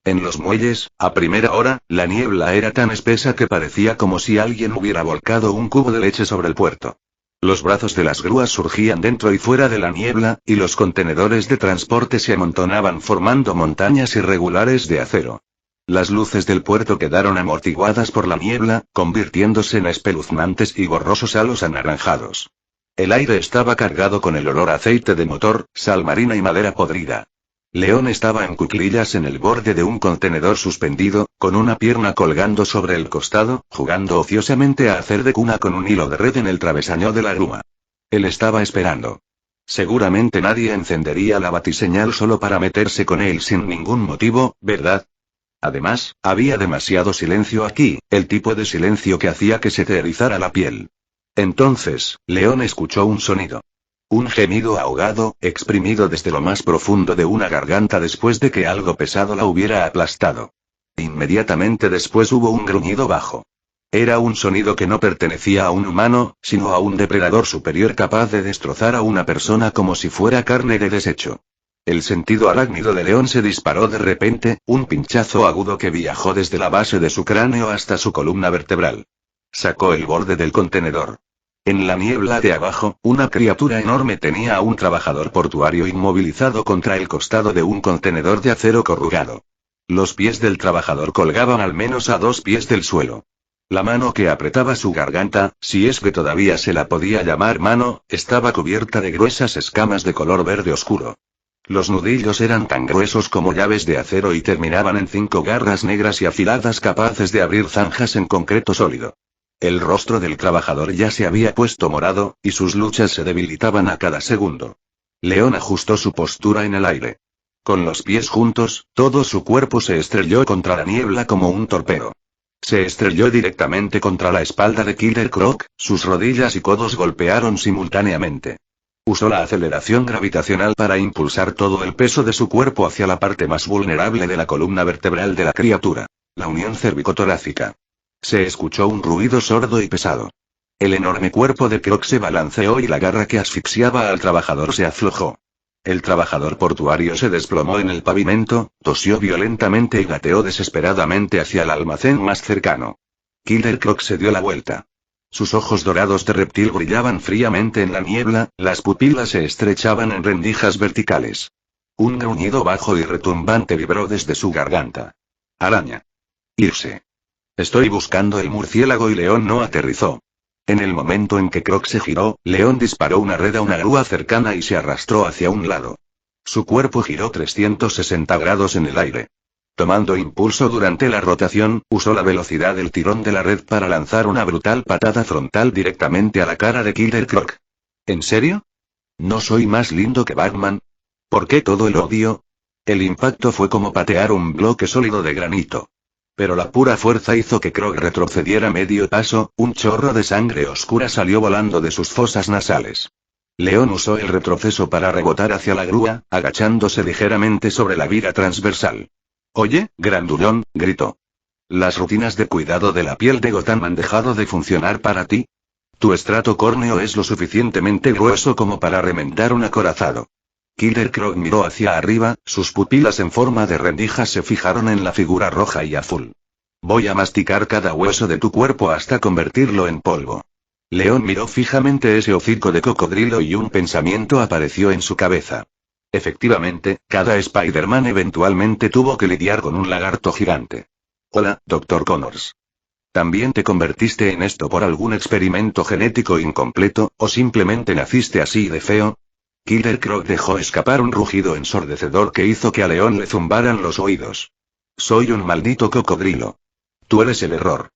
En los muelles, a primera hora, la niebla era tan espesa que parecía como si alguien hubiera volcado un cubo de leche sobre el puerto. Los brazos de las grúas surgían dentro y fuera de la niebla, y los contenedores de transporte se amontonaban formando montañas irregulares de acero. Las luces del puerto quedaron amortiguadas por la niebla, convirtiéndose en espeluznantes y borrosos halos anaranjados. El aire estaba cargado con el olor a aceite de motor, sal marina y madera podrida. León estaba en cuclillas en el borde de un contenedor suspendido, con una pierna colgando sobre el costado, jugando ociosamente a hacer de cuna con un hilo de red en el travesaño de la grúa. Él estaba esperando. Seguramente nadie encendería la batiseñal solo para meterse con él sin ningún motivo, ¿verdad? Además, había demasiado silencio aquí, el tipo de silencio que hacía que se te erizara la piel. Entonces, León escuchó un sonido. Un gemido ahogado, exprimido desde lo más profundo de una garganta después de que algo pesado la hubiera aplastado. Inmediatamente después hubo un gruñido bajo. Era un sonido que no pertenecía a un humano, sino a un depredador superior capaz de destrozar a una persona como si fuera carne de desecho. El sentido arácnido de León se disparó de repente, un pinchazo agudo que viajó desde la base de su cráneo hasta su columna vertebral. Sacó el borde del contenedor. En la niebla de abajo, una criatura enorme tenía a un trabajador portuario inmovilizado contra el costado de un contenedor de acero corrugado. Los pies del trabajador colgaban al menos a 2 pies del suelo. La mano que apretaba su garganta, si es que todavía se la podía llamar mano, estaba cubierta de gruesas escamas de color verde oscuro. Los nudillos eran tan gruesos como llaves de acero y terminaban en 5 garras negras y afiladas capaces de abrir zanjas en concreto sólido. El rostro del trabajador ya se había puesto morado, y sus luchas se debilitaban a cada segundo. León ajustó su postura en el aire. Con los pies juntos, todo su cuerpo se estrelló contra la niebla como un torpedo. Se estrelló directamente contra la espalda de Killer Croc, sus rodillas y codos golpearon simultáneamente. Usó la aceleración gravitacional para impulsar todo el peso de su cuerpo hacia la parte más vulnerable de la columna vertebral de la criatura, la unión cervicotorácica. Se escuchó un ruido sordo y pesado. El enorme cuerpo de Croc se balanceó y la garra que asfixiaba al trabajador se aflojó. El trabajador portuario se desplomó en el pavimento, tosió violentamente y gateó desesperadamente hacia el almacén más cercano. Killer Croc se dio la vuelta. Sus ojos dorados de reptil brillaban fríamente en la niebla, las pupilas se estrechaban en rendijas verticales. Un gruñido bajo y retumbante vibró desde su garganta. Araña. Irse. Estoy buscando el murciélago y León no aterrizó. En el momento en que Croc se giró, León disparó una red a una grúa cercana y se arrastró hacia un lado. Su cuerpo giró 360 grados en el aire. Tomando impulso durante la rotación, usó la velocidad del tirón de la red para lanzar una brutal patada frontal directamente a la cara de Killer Croc. ¿En serio? ¿No soy más lindo que Batman? ¿Por qué todo el odio? El impacto fue como patear un bloque sólido de granito. Pero la pura fuerza hizo que Croc retrocediera medio paso, un chorro de sangre oscura salió volando de sus fosas nasales. León usó el retroceso para rebotar hacia la grúa, agachándose ligeramente sobre la viga transversal. «Oye, grandullón», gritó. «¿Las rutinas de cuidado de la piel de Gotham han dejado de funcionar para ti? Tu estrato córneo es lo suficientemente grueso como para remendar un acorazado». Killer Croc miró hacia arriba, sus pupilas en forma de rendijas se fijaron en la figura roja y azul. «Voy a masticar cada hueso de tu cuerpo hasta convertirlo en polvo». León miró fijamente ese hocico de cocodrilo y un pensamiento apareció en su cabeza. Efectivamente, cada Spider-Man eventualmente tuvo que lidiar con un lagarto gigante. «Hola, Dr. Connors. ¿También te convertiste en esto por algún experimento genético incompleto, o simplemente naciste así de feo?» Killer Croc dejó escapar un rugido ensordecedor que hizo que a León le zumbaran los oídos. «Soy un maldito cocodrilo. Tú eres el error».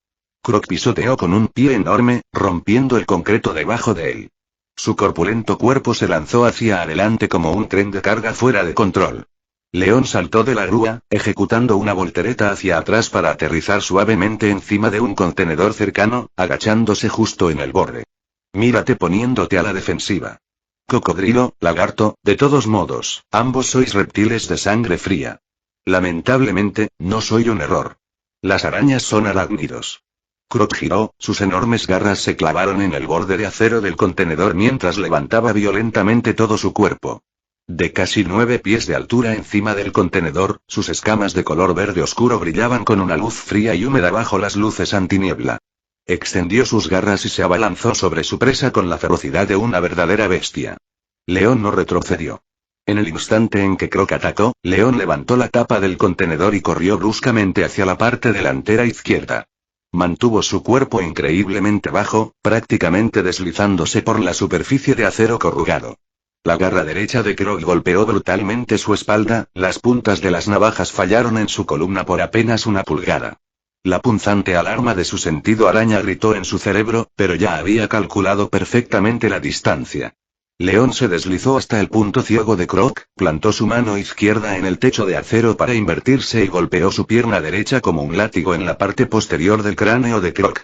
Croc pisoteó con un pie enorme, rompiendo el concreto debajo de él. Su corpulento cuerpo se lanzó hacia adelante como un tren de carga fuera de control. León saltó de la grúa, ejecutando una voltereta hacia atrás para aterrizar suavemente encima de un contenedor cercano, agachándose justo en el borde. «Mírate poniéndote a la defensiva. Cocodrilo, lagarto, de todos modos, ambos sois reptiles de sangre fría. Lamentablemente, no soy un error. Las arañas son arácnidos». Croc giró, sus enormes garras se clavaron en el borde de acero del contenedor mientras levantaba violentamente todo su cuerpo. De casi 9 pies de altura encima del contenedor, sus escamas de color verde oscuro brillaban con una luz fría y húmeda bajo las luces antiniebla. Extendió sus garras y se abalanzó sobre su presa con la ferocidad de una verdadera bestia. León no retrocedió. En el instante en que Croc atacó, León levantó la tapa del contenedor y corrió bruscamente hacia la parte delantera izquierda. Mantuvo su cuerpo increíblemente bajo, prácticamente deslizándose por la superficie de acero corrugado. La garra derecha de Krog golpeó brutalmente su espalda, las puntas de las navajas fallaron en su columna por apenas una pulgada. La punzante alarma de su sentido araña gritó en su cerebro, pero ya había calculado perfectamente la distancia. León se deslizó hasta el punto ciego de Krog, plantó su mano izquierda en el techo de acero para invertirse y golpeó su pierna derecha como un látigo en la parte posterior del cráneo de Krog.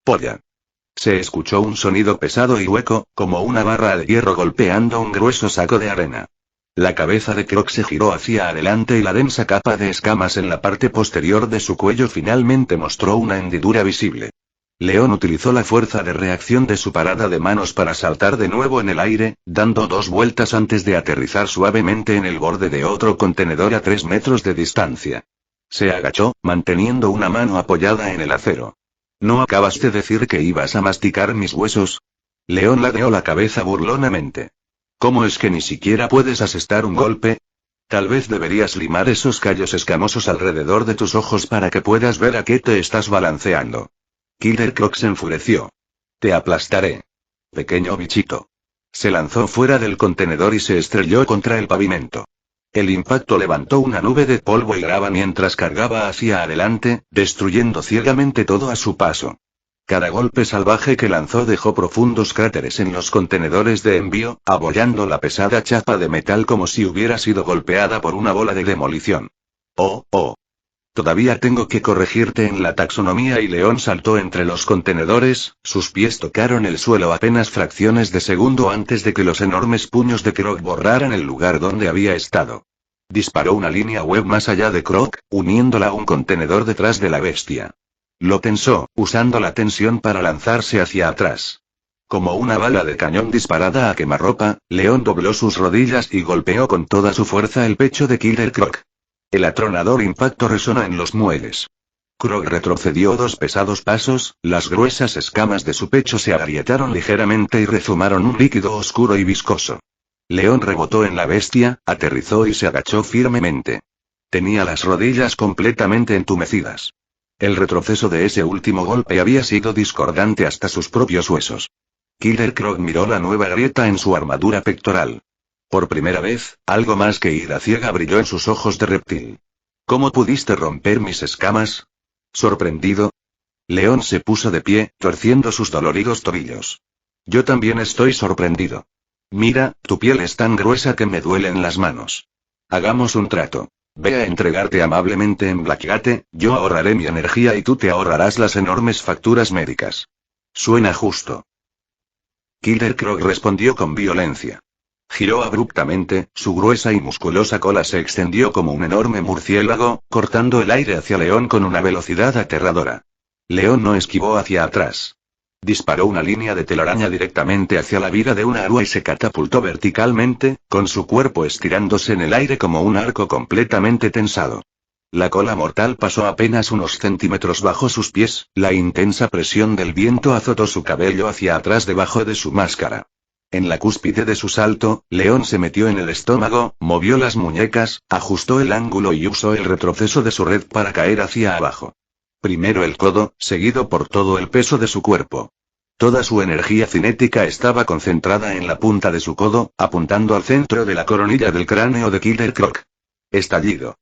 ¡Polla! Se escuchó un sonido pesado y hueco, como una barra de hierro golpeando un grueso saco de arena. La cabeza de Krog se giró hacia adelante y la densa capa de escamas en la parte posterior de su cuello finalmente mostró una hendidura visible. León utilizó la fuerza de reacción de su parada de manos para saltar de nuevo en el aire, dando 2 vueltas antes de aterrizar suavemente en el borde de otro contenedor a 3 metros de distancia. Se agachó, manteniendo una mano apoyada en el acero. ¿No acabas de decir que ibas a masticar mis huesos? León ladeó la cabeza burlonamente. ¿Cómo es que ni siquiera puedes asestar un golpe? Tal vez deberías limar esos callos escamosos alrededor de tus ojos para que puedas ver a qué te estás balanceando. Killer Krog se enfureció. Te aplastaré. Pequeño bichito. Se lanzó fuera del contenedor y se estrelló contra el pavimento. El impacto levantó una nube de polvo y grava mientras cargaba hacia adelante, destruyendo ciegamente todo a su paso. Cada golpe salvaje que lanzó dejó profundos cráteres en los contenedores de envío, abollando la pesada chapa de metal como si hubiera sido golpeada por una bola de demolición. ¡Oh, oh! Todavía tengo que corregirte en la taxonomía y León saltó entre los contenedores, sus pies tocaron el suelo apenas fracciones de segundo antes de que los enormes puños de Krog borraran el lugar donde había estado. Disparó una línea web más allá de Krog, uniéndola a un contenedor detrás de la bestia. Lo tensó, usando la tensión para lanzarse hacia atrás. Como una bala de cañón disparada a quemarropa, León dobló sus rodillas y golpeó con toda su fuerza el pecho de Killer Krog. El atronador impacto resonó en los muebles. Krog retrocedió 2 pesados pasos, las gruesas escamas de su pecho se agrietaron ligeramente y rezumaron un líquido oscuro y viscoso. León rebotó en la bestia, aterrizó y se agachó firmemente. Tenía las rodillas completamente entumecidas. El retroceso de ese último golpe había sido discordante hasta sus propios huesos. Killer Krog miró la nueva grieta en su armadura pectoral. Por primera vez, algo más que ira ciega brilló en sus ojos de reptil. ¿Cómo pudiste romper mis escamas? ¿Sorprendido? León se puso de pie, torciendo sus doloridos tobillos. Yo también estoy sorprendido. Mira, tu piel es tan gruesa que me duelen las manos. Hagamos un trato. Ve a entregarte amablemente en Blackgate, yo ahorraré mi energía y tú te ahorrarás las enormes facturas médicas. Suena justo. Killer Krog respondió con violencia. Giró abruptamente, su gruesa y musculosa cola se extendió como un enorme murciélago, cortando el aire hacia León con una velocidad aterradora. León no esquivó hacia atrás. Disparó una línea de telaraña directamente hacia la vida de una arúa y se catapultó verticalmente, con su cuerpo estirándose en el aire como un arco completamente tensado. La cola mortal pasó apenas unos centímetros bajo sus pies, la intensa presión del viento azotó su cabello hacia atrás debajo de su máscara. En la cúspide de su salto, León se metió en el estómago, movió las muñecas, ajustó el ángulo y usó el retroceso de su red para caer hacia abajo. Primero el codo, seguido por todo el peso de su cuerpo. Toda su energía cinética estaba concentrada en la punta de su codo, apuntando al centro de la coronilla del cráneo de Killer Krog. Estallido.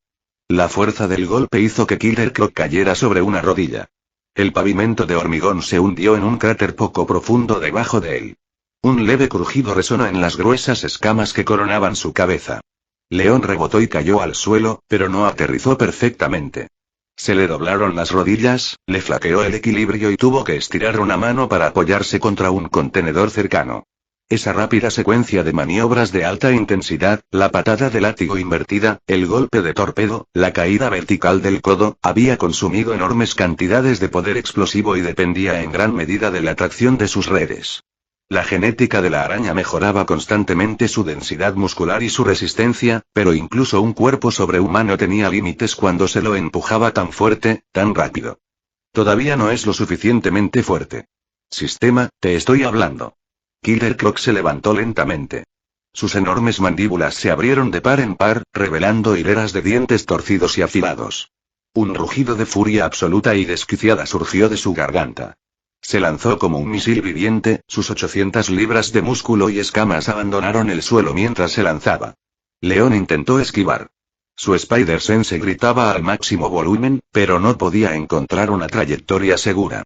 La fuerza del golpe hizo que Killer Krog cayera sobre una rodilla. El pavimento de hormigón se hundió en un cráter poco profundo debajo de él. Un leve crujido resonó en las gruesas escamas que coronaban su cabeza. León rebotó y cayó al suelo, pero no aterrizó perfectamente. Se le doblaron las rodillas, le flaqueó el equilibrio y tuvo que estirar una mano para apoyarse contra un contenedor cercano. Esa rápida secuencia de maniobras de alta intensidad, la patada de látigo invertida, el golpe de torpedo, la caída vertical del codo, había consumido enormes cantidades de poder explosivo y dependía en gran medida de la atracción de sus redes. La genética de la araña mejoraba constantemente su densidad muscular y su resistencia, pero incluso un cuerpo sobrehumano tenía límites cuando se lo empujaba tan fuerte, tan rápido. Todavía no es lo suficientemente fuerte. Sistema, te estoy hablando. Killer Krog se levantó lentamente. Sus enormes mandíbulas se abrieron de par en par, revelando hileras de dientes torcidos y afilados. Un rugido de furia absoluta y desquiciada surgió de su garganta. Se lanzó como un misil viviente, sus 800 libras de músculo y escamas abandonaron el suelo mientras se lanzaba. León intentó esquivar. Su Spider Sense gritaba al máximo volumen, pero no podía encontrar una trayectoria segura.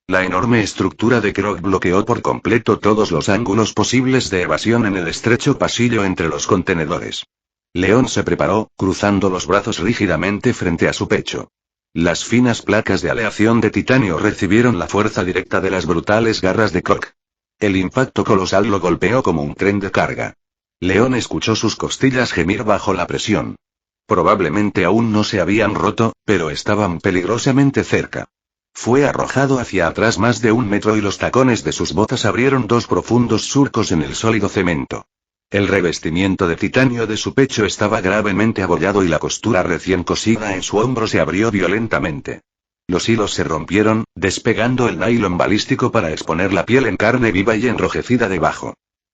La enorme estructura de Croc bloqueó por completo todos los ángulos posibles de evasión en el estrecho pasillo entre los contenedores. León se preparó, cruzando los brazos rígidamente frente a su pecho. Las finas placas de aleación de titanio recibieron la fuerza directa de las brutales garras de Croc. El impacto colosal lo golpeó como un tren de carga. León escuchó sus costillas gemir bajo la presión. Probablemente aún no se habían roto, pero estaban peligrosamente cerca. Fue arrojado hacia atrás más de 1 metro y los tacones de sus botas abrieron 2 profundos surcos en el sólido cemento. El revestimiento de titanio de su pecho estaba gravemente abollado y la costura recién cosida en su hombro se abrió violentamente. Los hilos se rompieron, despegando el nylon balístico para exponer la piel en carne viva y enrojecida debajo.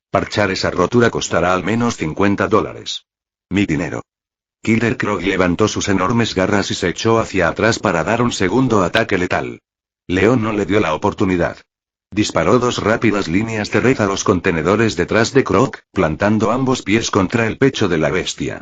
Parchar esa rotura costará al menos $50. Mi dinero. Killer Croc levantó sus enormes garras y se echó hacia atrás para dar un segundo ataque letal. León no le dio la oportunidad. Disparó 2 rápidas líneas de red a los contenedores detrás de Croc, plantando ambos pies contra el pecho de la bestia.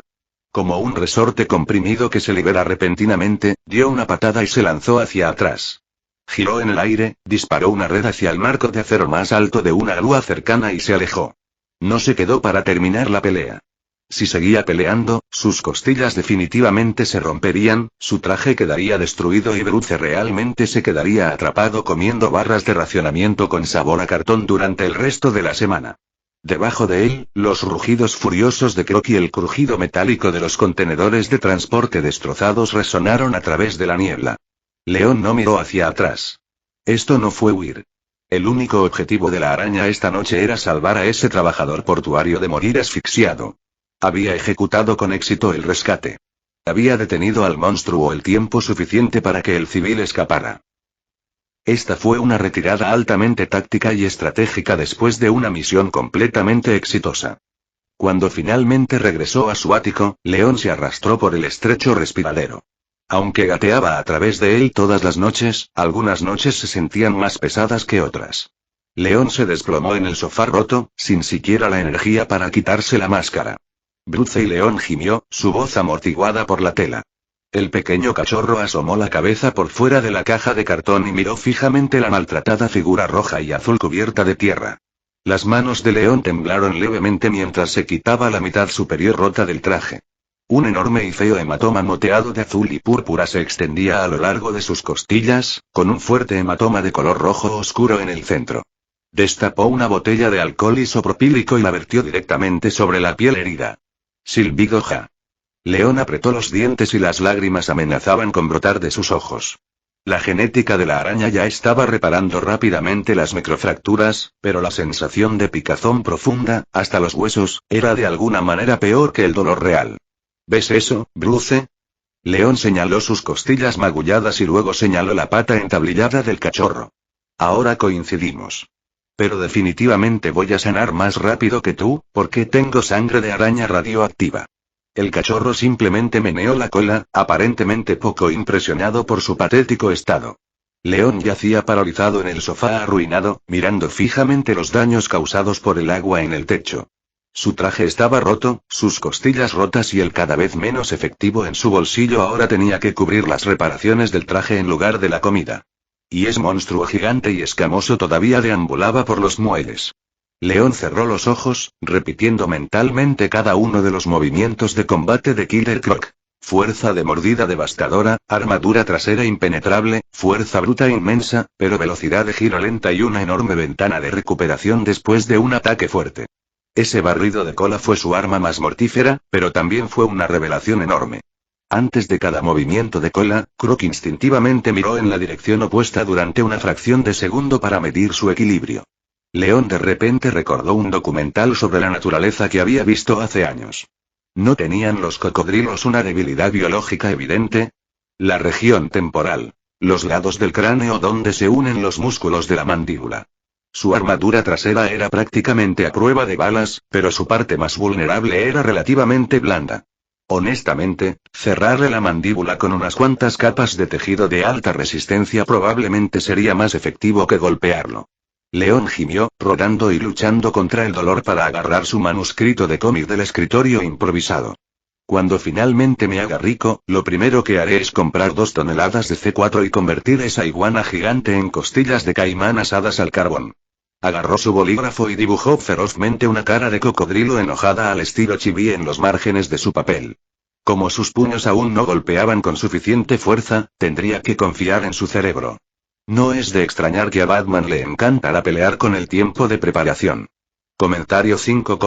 Como un resorte comprimido que se libera repentinamente, dio una patada y se lanzó hacia atrás. Giró en el aire, disparó una red hacia el marco de acero más alto de una grúa cercana y se alejó. No se quedó para terminar la pelea. Si seguía peleando, sus costillas definitivamente se romperían, su traje quedaría destruido y Bruce realmente se quedaría atrapado comiendo barras de racionamiento con sabor a cartón durante el resto de la semana. Debajo de él, los rugidos furiosos de Croc y el crujido metálico de los contenedores de transporte destrozados resonaron a través de la niebla. León no miró hacia atrás. Esto no fue huir. El único objetivo de la araña esta noche era salvar a ese trabajador portuario de morir asfixiado. Había ejecutado con éxito el rescate. Había detenido al monstruo el tiempo suficiente para que el civil escapara. Esta fue una retirada altamente táctica y estratégica después de una misión completamente exitosa. Cuando finalmente regresó a su ático, León se arrastró por el estrecho respiradero. Aunque gateaba a través de él todas las noches, algunas noches se sentían más pesadas que otras. León se desplomó en el sofá roto, sin siquiera la energía para quitarse la máscara. Bruce y León gimió, su voz amortiguada por la tela. El pequeño cachorro asomó la cabeza por fuera de la caja de cartón y miró fijamente la maltratada figura roja y azul cubierta de tierra. Las manos de León temblaron levemente mientras se quitaba la mitad superior rota del traje. Un enorme y feo hematoma moteado de azul y púrpura se extendía a lo largo de sus costillas, con un fuerte hematoma de color rojo oscuro en el centro. Destapó una botella de alcohol isopropílico y la vertió directamente sobre la piel herida. Silbido ja. León apretó los dientes y las lágrimas amenazaban con brotar de sus ojos. La genética de la araña ya estaba reparando rápidamente las microfracturas, pero la sensación de picazón profunda, hasta los huesos, era de alguna manera peor que el dolor real. ¿Ves eso, Bruce? León señaló sus costillas magulladas y luego señaló la pata entablillada del cachorro. Ahora coincidimos. Pero definitivamente voy a sanar más rápido que tú, porque tengo sangre de araña radioactiva. El cachorro simplemente meneó la cola, aparentemente poco impresionado por su patético estado. León yacía paralizado en el sofá arruinado, mirando fijamente los daños causados por el agua en el techo. Su traje estaba roto, sus costillas rotas y el cada vez menos efectivo en su bolsillo ahora tenía que cubrir las reparaciones del traje en lugar de la comida. Y ese monstruo gigante y escamoso todavía deambulaba por los muelles. León cerró los ojos, repitiendo mentalmente cada uno de los movimientos de combate de Killer Croc. Fuerza de mordida devastadora, armadura trasera impenetrable, fuerza bruta inmensa, pero velocidad de giro lenta y una enorme ventana de recuperación después de un ataque fuerte. Ese barrido de cola fue su arma más mortífera, pero también fue una revelación enorme. Antes de cada movimiento de cola, Croc instintivamente miró en la dirección opuesta durante una fracción de segundo para medir su equilibrio. León de repente recordó un documental sobre la naturaleza que había visto hace años. ¿No tenían los cocodrilos una debilidad biológica evidente? La región temporal. Los lados del cráneo donde se unen los músculos de la mandíbula. Su armadura trasera era prácticamente a prueba de balas, pero su parte más vulnerable era relativamente blanda. Honestamente, cerrarle la mandíbula con unas cuantas capas de tejido de alta resistencia probablemente sería más efectivo que golpearlo. León gimió, rodando y luchando contra el dolor para agarrar su manuscrito de cómic del escritorio improvisado. Cuando finalmente me haga rico, lo primero que haré es comprar 2 toneladas de C4 y convertir esa iguana gigante en costillas de caimán asadas al carbón. Agarró su bolígrafo y dibujó ferozmente una cara de cocodrilo enojada al estilo Chibi en los márgenes de su papel. Como sus puños aún no golpeaban con suficiente fuerza, tendría que confiar en su cerebro. No es de extrañar que a Batman le encantara pelear con el tiempo de preparación. Comentario 5.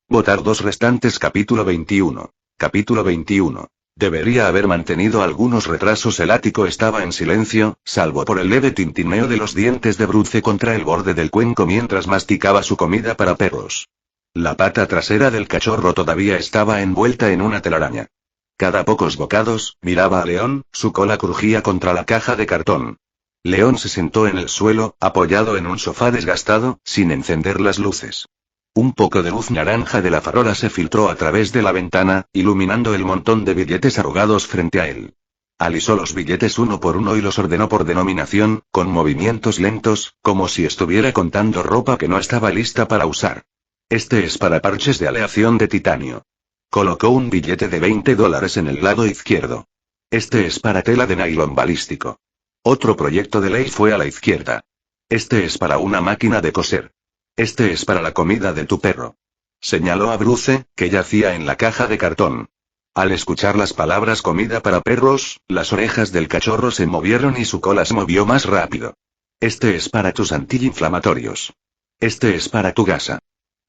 Votar 2 restantes. Capítulo 21. Capítulo 21. Debería haber mantenido algunos retrasos. El ático estaba en silencio, salvo por el leve tintineo de los dientes de Bruce contra el borde del cuenco mientras masticaba su comida para perros. La pata trasera del cachorro todavía estaba envuelta en una telaraña. Cada pocos bocados, miraba a León, su cola crujía contra la caja de cartón. León se sentó en el suelo, apoyado en un sofá desgastado, sin encender las luces. Un poco de luz naranja de la farola se filtró a través de la ventana, iluminando el montón de billetes arrugados frente a él. Alisó los billetes uno por uno y los ordenó por denominación, con movimientos lentos, como si estuviera contando ropa que no estaba lista para usar. Este es para parches de aleación de titanio. Colocó un billete de $20 en el lado izquierdo. Este es para tela de nylon balístico. Otro proyecto de ley fue a la izquierda. Este es para una máquina de coser. Este es para la comida de tu perro. Señaló a Bruce, que yacía en la caja de cartón. Al escuchar las palabras comida para perros, las orejas del cachorro se movieron y su cola se movió más rápido. Este es para tus antiinflamatorios. Este es para tu gasa.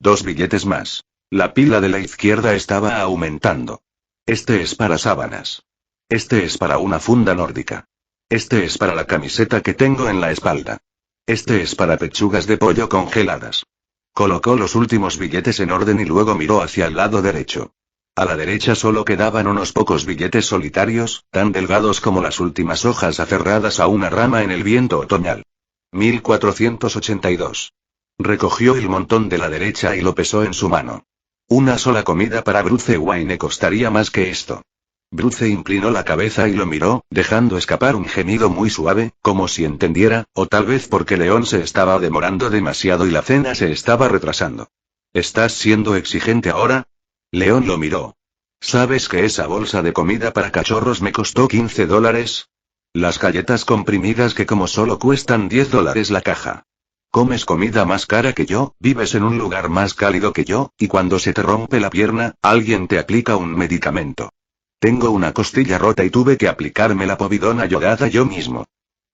2 billetes más. La pila de la izquierda estaba aumentando. Este es para sábanas. Este es para una funda nórdica. Este es para la camiseta que tengo en la espalda. Este es para pechugas de pollo congeladas. Colocó los últimos billetes en orden y luego miró hacia el lado derecho. A la derecha solo quedaban unos pocos billetes solitarios, tan delgados como las últimas hojas aferradas a una rama en el viento otoñal. 1482. Recogió el montón de la derecha y lo pesó en su mano. Una sola comida para Bruce Wayne costaría más que esto. Bruce inclinó la cabeza y lo miró, dejando escapar un gemido muy suave, como si entendiera, o tal vez porque León se estaba demorando demasiado y la cena se estaba retrasando. ¿Estás siendo exigente ahora? León lo miró. ¿Sabes que esa bolsa de comida para cachorros me costó $15? Las galletas comprimidas que como solo cuestan $10 la caja. Comes comida más cara que yo, vives en un lugar más cálido que yo, y cuando se te rompe la pierna, alguien te aplica un medicamento. Tengo una costilla rota y tuve que aplicarme la povidona yodada yo mismo.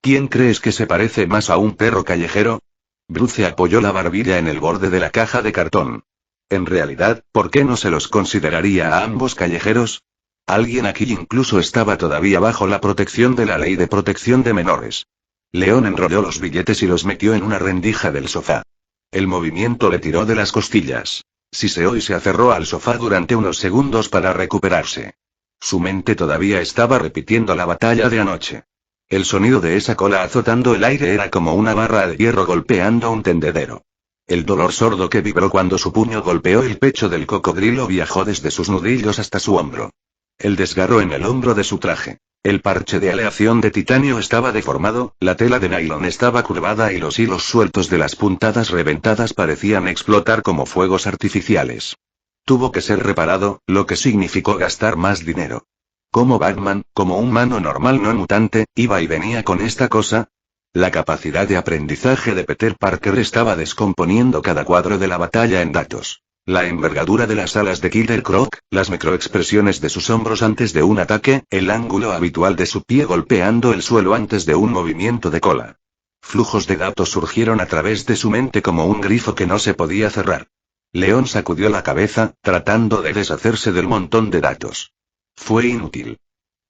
¿Quién crees que se parece más a un perro callejero? Bruce apoyó la barbilla en el borde de la caja de cartón. En realidad, ¿por qué no se los consideraría a ambos callejeros? Alguien aquí incluso estaba todavía bajo la protección de la ley de protección de menores. León enrolló los billetes y los metió en una rendija del sofá. El movimiento le tiró de las costillas. Siseó y se aferró al sofá durante unos segundos para recuperarse. Su mente todavía estaba repitiendo la batalla de anoche. El sonido de esa cola azotando el aire era como una barra de hierro golpeando un tendedero. El dolor sordo que vibró cuando su puño golpeó el pecho del cocodrilo viajó desde sus nudillos hasta su hombro. El desgarro en el hombro de su traje. El parche de aleación de titanio estaba deformado, la tela de nylon estaba curvada y los hilos sueltos de las puntadas reventadas parecían explotar como fuegos artificiales. Tuvo que ser reparado, lo que significó gastar más dinero. ¿Cómo Batman, como un humano normal no mutante, iba y venía con esta cosa? La capacidad de aprendizaje de Peter Parker estaba descomponiendo cada cuadro de la batalla en datos. La envergadura de las alas de Killer Croc, las microexpresiones de sus hombros antes de un ataque, el ángulo habitual de su pie golpeando el suelo antes de un movimiento de cola. Flujos de datos surgieron a través de su mente como un grifo que no se podía cerrar. León sacudió la cabeza, tratando de deshacerse del montón de datos. Fue inútil.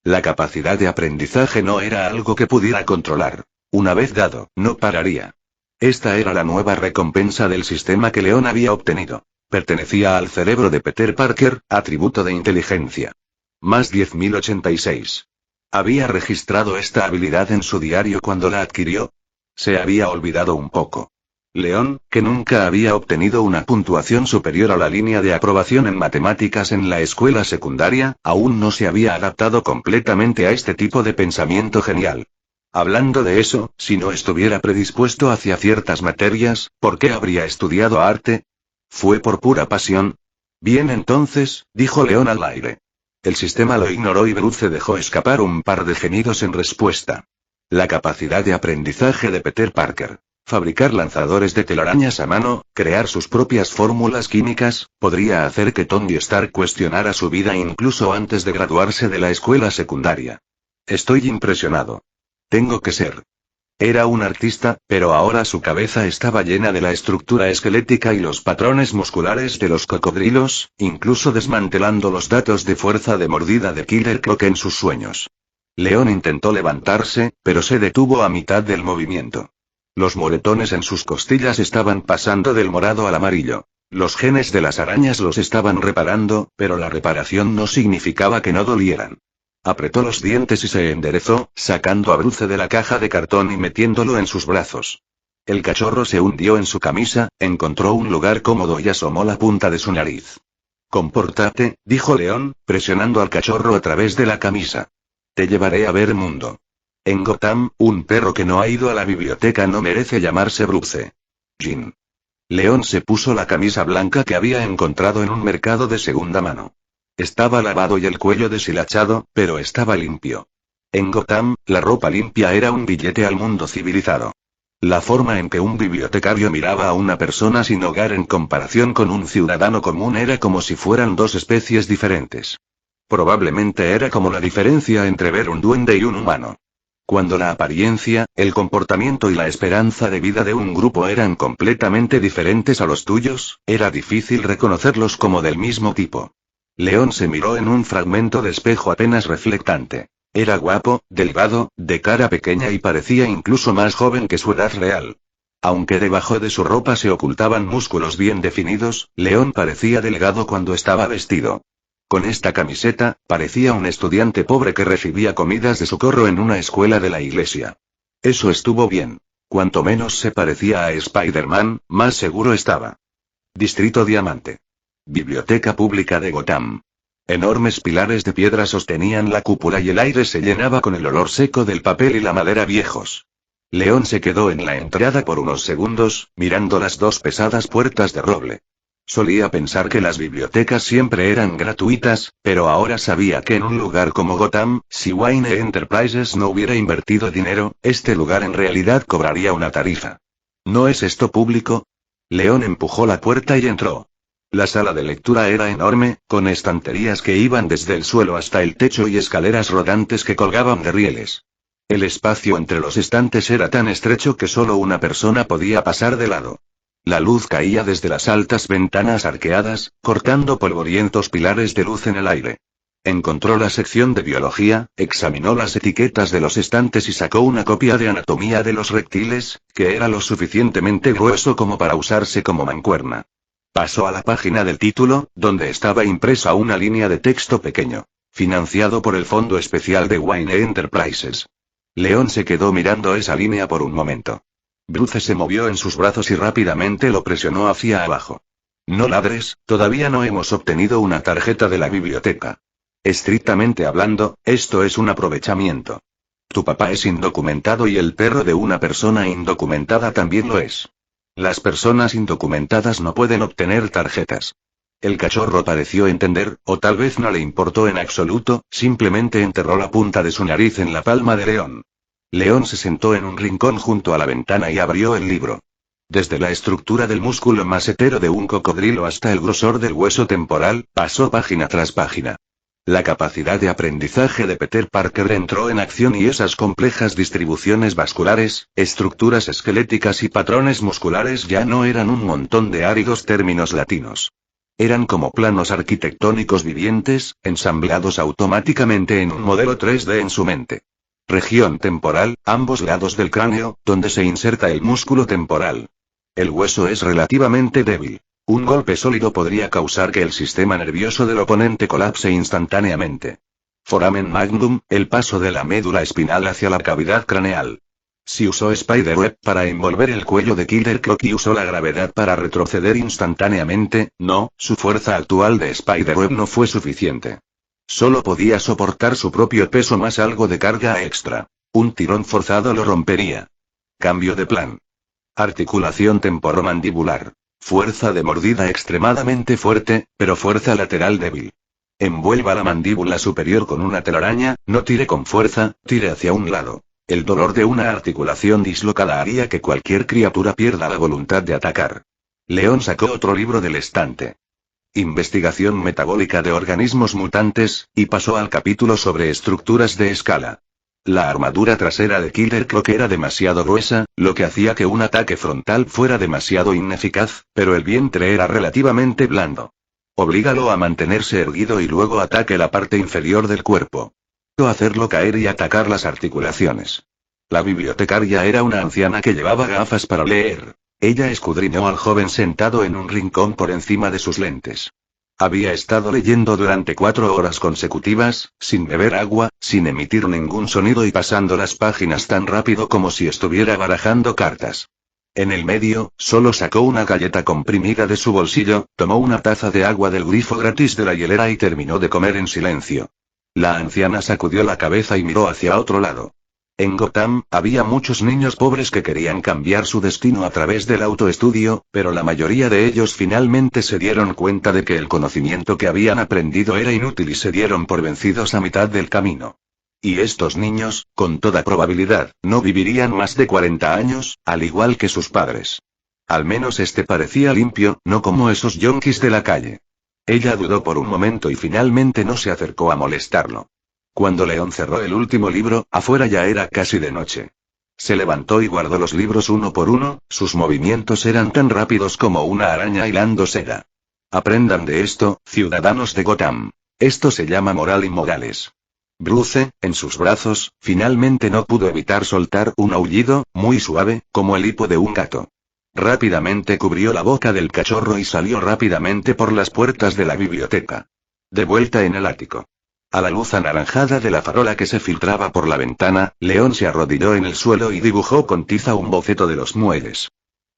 La capacidad de aprendizaje no era algo que pudiera controlar. Una vez dado, no pararía. Esta era la nueva recompensa del sistema que León había obtenido. Pertenecía al cerebro de Peter Parker, atributo de inteligencia. Más 10.086. ¿Había registrado esta habilidad en su diario cuando la adquirió? Se había olvidado un poco. León, que nunca había obtenido una puntuación superior a la línea de aprobación en matemáticas en la escuela secundaria, aún no se había adaptado completamente a este tipo de pensamiento genial. Hablando de eso, si no estuviera predispuesto hacia ciertas materias, ¿por qué habría estudiado arte? ¿Fue por pura pasión? Bien entonces, dijo León al aire. El sistema lo ignoró y Bruce dejó escapar un par de gemidos en respuesta. La capacidad de aprendizaje de Peter Parker. Fabricar lanzadores de telarañas a mano, crear sus propias fórmulas químicas, podría hacer que Tony Stark cuestionara su vida incluso antes de graduarse de la escuela secundaria. Estoy impresionado. Tengo que ser. Era un artista, pero ahora su cabeza estaba llena de la estructura esquelética y los patrones musculares de los cocodrilos, incluso desmantelando los datos de fuerza de mordida de Killer Croc en sus sueños. León intentó levantarse, pero se detuvo a mitad del movimiento. Los moretones en sus costillas estaban pasando del morado al amarillo. Los genes de las arañas los estaban reparando, pero la reparación no significaba que no dolieran. Apretó los dientes y se enderezó, sacando a Bruce de la caja de cartón y metiéndolo en sus brazos. El cachorro se hundió en su camisa, encontró un lugar cómodo y asomó la punta de su nariz. «Compórtate», dijo León, presionando al cachorro a través de la camisa. «Te llevaré a ver mundo. En Gotham, un perro que no ha ido a la biblioteca no merece llamarse Bruce. Jean». León se puso la camisa blanca que había encontrado en un mercado de segunda mano. Estaba lavado y el cuello deshilachado, pero estaba limpio. En Gotham, la ropa limpia era un billete al mundo civilizado. La forma en que un bibliotecario miraba a una persona sin hogar en comparación con un ciudadano común era como si fueran dos especies diferentes. Probablemente era como la diferencia entre ver un duende y un humano. Cuando la apariencia, el comportamiento y la esperanza de vida de un grupo eran completamente diferentes a los tuyos, era difícil reconocerlos como del mismo tipo. León se miró en un fragmento de espejo apenas reflectante. Era guapo, delgado, de cara pequeña y parecía incluso más joven que su edad real. Aunque debajo de su ropa se ocultaban músculos bien definidos, León parecía delgado cuando estaba vestido. Con esta camiseta, parecía un estudiante pobre que recibía comidas de socorro en una escuela de la iglesia. Eso estuvo bien. Cuanto menos se parecía a Spider-Man, más seguro estaba. Distrito Diamante. Biblioteca Pública de Gotham. Enormes pilares de piedra sostenían la cúpula y el aire se llenaba con el olor seco del papel y la madera viejos. León se quedó en la entrada por unos segundos, mirando las dos pesadas puertas de roble. Solía pensar que las bibliotecas siempre eran gratuitas, pero ahora sabía que en un lugar como Gotham, si Wayne Enterprises no hubiera invertido dinero, este lugar en realidad cobraría una tarifa. ¿No es esto público? León empujó la puerta y entró. La sala de lectura era enorme, con estanterías que iban desde el suelo hasta el techo y escaleras rodantes que colgaban de rieles. El espacio entre los estantes era tan estrecho que solo una persona podía pasar de lado. La luz caía desde las altas ventanas arqueadas, cortando polvorientos pilares de luz en el aire. Encontró la sección de biología, examinó las etiquetas de los estantes y sacó una copia de anatomía de los reptiles, que era lo suficientemente grueso como para usarse como mancuerna. Pasó a la página del título, donde estaba impresa una línea de texto pequeño. Financiado por el Fondo Especial de Wayne Enterprises. León se quedó mirando esa línea por un momento. Bruce se movió en sus brazos y rápidamente lo presionó hacia abajo. No ladres, todavía no hemos obtenido una tarjeta de la biblioteca. Estrictamente hablando, esto es un aprovechamiento. Tu papá es indocumentado y el perro de una persona indocumentada también lo es. Las personas indocumentadas no pueden obtener tarjetas. El cachorro pareció entender, o tal vez no le importó en absoluto, simplemente enterró la punta de su nariz en la palma de León. León se sentó en un rincón junto a la ventana y abrió el libro. Desde la estructura del músculo masetero de un cocodrilo hasta el grosor del hueso temporal, pasó página tras página. La capacidad de aprendizaje de Peter Parker entró en acción y esas complejas distribuciones vasculares, estructuras esqueléticas y patrones musculares ya no eran un montón de áridos términos latinos. Eran como planos arquitectónicos vivientes, ensamblados automáticamente en un modelo 3D en su mente. Región temporal, ambos lados del cráneo, donde se inserta el músculo temporal. El hueso es relativamente débil. Un golpe sólido podría causar que el sistema nervioso del oponente colapse instantáneamente. Foramen magnum, el paso de la médula espinal hacia la cavidad craneal. Si usó Spiderweb para envolver el cuello de Killer Croc y usó la gravedad para retroceder instantáneamente, no, su fuerza actual de Spiderweb no fue suficiente. Solo podía soportar su propio peso más algo de carga extra. Un tirón forzado lo rompería. Cambio de plan. Articulación temporomandibular. Fuerza de mordida extremadamente fuerte, pero fuerza lateral débil. Envuelva la mandíbula superior con una telaraña, no tire con fuerza, tire hacia un lado. El dolor de una articulación dislocada haría que cualquier criatura pierda la voluntad de atacar. León sacó otro libro del estante. Investigación metabólica de organismos mutantes, y pasó al capítulo sobre estructuras de escala. La armadura trasera de Killer Croc era demasiado gruesa, lo que hacía que un ataque frontal fuera demasiado ineficaz, pero el vientre era relativamente blando. Oblígalo a mantenerse erguido y luego ataque la parte inferior del cuerpo. Hacerlo caer y atacar las articulaciones. La bibliotecaria era una anciana que llevaba gafas para leer. Ella escudriñó al joven sentado en un rincón por encima de sus lentes. Había estado leyendo durante 4 horas consecutivas, sin beber agua, sin emitir ningún sonido y pasando las páginas tan rápido como si estuviera barajando cartas. En el medio, solo sacó una galleta comprimida de su bolsillo, tomó una taza de agua del grifo gratis de la hielera y terminó de comer en silencio. La anciana sacudió la cabeza y miró hacia otro lado. En Gotham, había muchos niños pobres que querían cambiar su destino a través del autoestudio, pero la mayoría de ellos finalmente se dieron cuenta de que el conocimiento que habían aprendido era inútil y se dieron por vencidos a mitad del camino. Y estos niños, con toda probabilidad, no vivirían más de 40 años, al igual que sus padres. Al menos este parecía limpio, no como esos yonkis de la calle. Ella dudó por un momento y finalmente no se acercó a molestarlo. Cuando León cerró el último libro, afuera ya era casi de noche. Se levantó y guardó los libros uno por uno, sus movimientos eran tan rápidos como una araña hilando seda. Aprendan de esto, ciudadanos de Gotham. Esto se llama moral y modales. Bruce, en sus brazos, finalmente no pudo evitar soltar un aullido, muy suave, como el hipo de un gato. Rápidamente cubrió la boca del cachorro y salió rápidamente por las puertas de la biblioteca. De vuelta en el ático. A la luz anaranjada de la farola que se filtraba por la ventana, León se arrodilló en el suelo y dibujó con tiza un boceto de los muelles.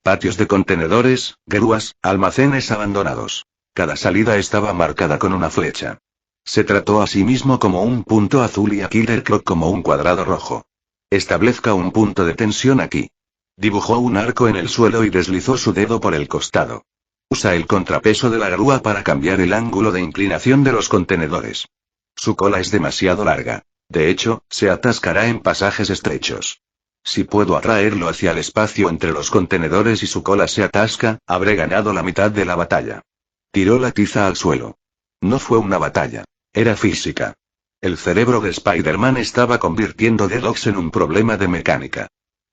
Patios de contenedores, grúas, almacenes abandonados. Cada salida estaba marcada con una flecha. Se trató a sí mismo como un punto azul y a Killer Croc como un cuadrado rojo. Establezca un punto de tensión aquí. Dibujó un arco en el suelo y deslizó su dedo por el costado. Usa el contrapeso de la grúa para cambiar el ángulo de inclinación de los contenedores. Su cola es demasiado larga. De hecho, se atascará en pasajes estrechos. Si puedo atraerlo hacia el espacio entre los contenedores y su cola se atasca, habré ganado la mitad de la batalla. Tiró la tiza al suelo. No fue una batalla. Era física. El cerebro de Spider-Man estaba convirtiendo Dedox en un problema de mecánica.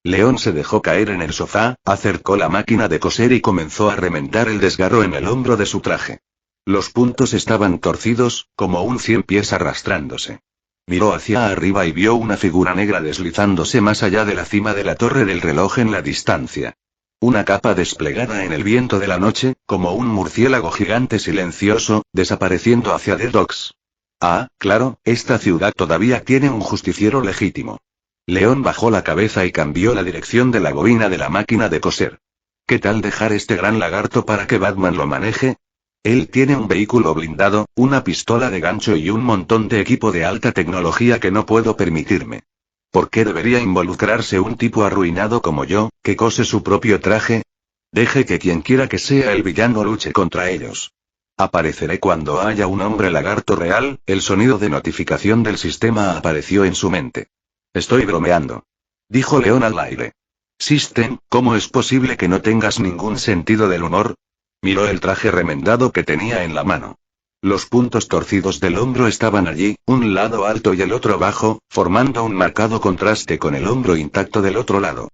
León se dejó caer en el sofá, acercó la máquina de coser y comenzó a remendar el desgarro en el hombro de su traje. Los puntos estaban torcidos, como un 100 pies arrastrándose. Miró hacia arriba y vio una figura negra deslizándose más allá de la cima de la torre del reloj en la distancia. Una capa desplegada en el viento de la noche, como un murciélago gigante silencioso, desapareciendo hacia The Docks. Ah, claro, esta ciudad todavía tiene un justiciero legítimo. León bajó la cabeza y cambió la dirección de la bobina de la máquina de coser. ¿Qué tal dejar este gran lagarto para que Batman lo maneje? Él tiene un vehículo blindado, una pistola de gancho y un montón de equipo de alta tecnología que no puedo permitirme. ¿Por qué debería involucrarse un tipo arruinado como yo, que cose su propio traje? Deje que quien quiera que sea el villano luche contra ellos. Apareceré cuando haya un hombre lagarto real. El sonido de notificación del sistema apareció en su mente. Estoy bromeando. Dijo León al aire. System, ¿cómo es posible que no tengas ningún sentido del humor? Miró el traje remendado que tenía en la mano. Los puntos torcidos del hombro estaban allí, un lado alto y el otro bajo, formando un marcado contraste con el hombro intacto del otro lado.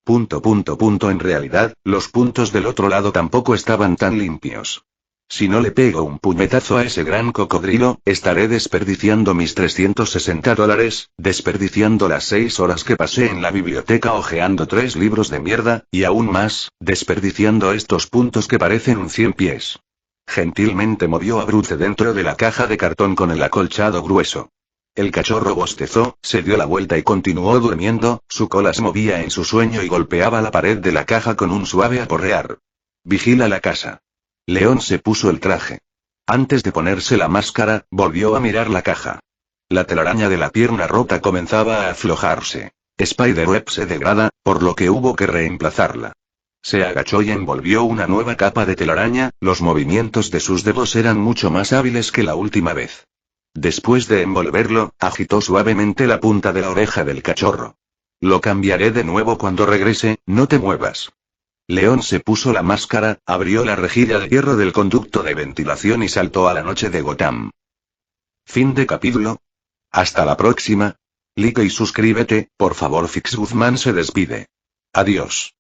En realidad, los puntos del otro lado tampoco estaban tan limpios. Si no le pego un puñetazo a ese gran cocodrilo, estaré desperdiciando mis $360, desperdiciando las 6 horas que pasé en la biblioteca hojeando 3 libros de mierda, y aún más, desperdiciando estos puntos que parecen un 100 pies. Gentilmente movió a Bruce dentro de la caja de cartón con el acolchado grueso. El cachorro bostezó, se dio la vuelta y continuó durmiendo, su cola se movía en su sueño y golpeaba la pared de la caja con un suave aporrear. Vigila la casa. León se puso el traje. Antes de ponerse la máscara, volvió a mirar la caja. La telaraña de la pierna rota comenzaba a aflojarse. Spiderweb se degrada, por lo que hubo que reemplazarla. Se agachó y envolvió una nueva capa de telaraña, los movimientos de sus dedos eran mucho más hábiles que la última vez. Después de envolverlo, agitó suavemente la punta de la oreja del cachorro. Lo cambiaré de nuevo cuando regrese, no te muevas. León se puso la máscara, abrió la rejilla de hierro del conducto de ventilación y saltó a la noche de Gotham. Fin de capítulo. Hasta la próxima. Like y suscríbete, por favor. Fix Guzmán se despide. Adiós.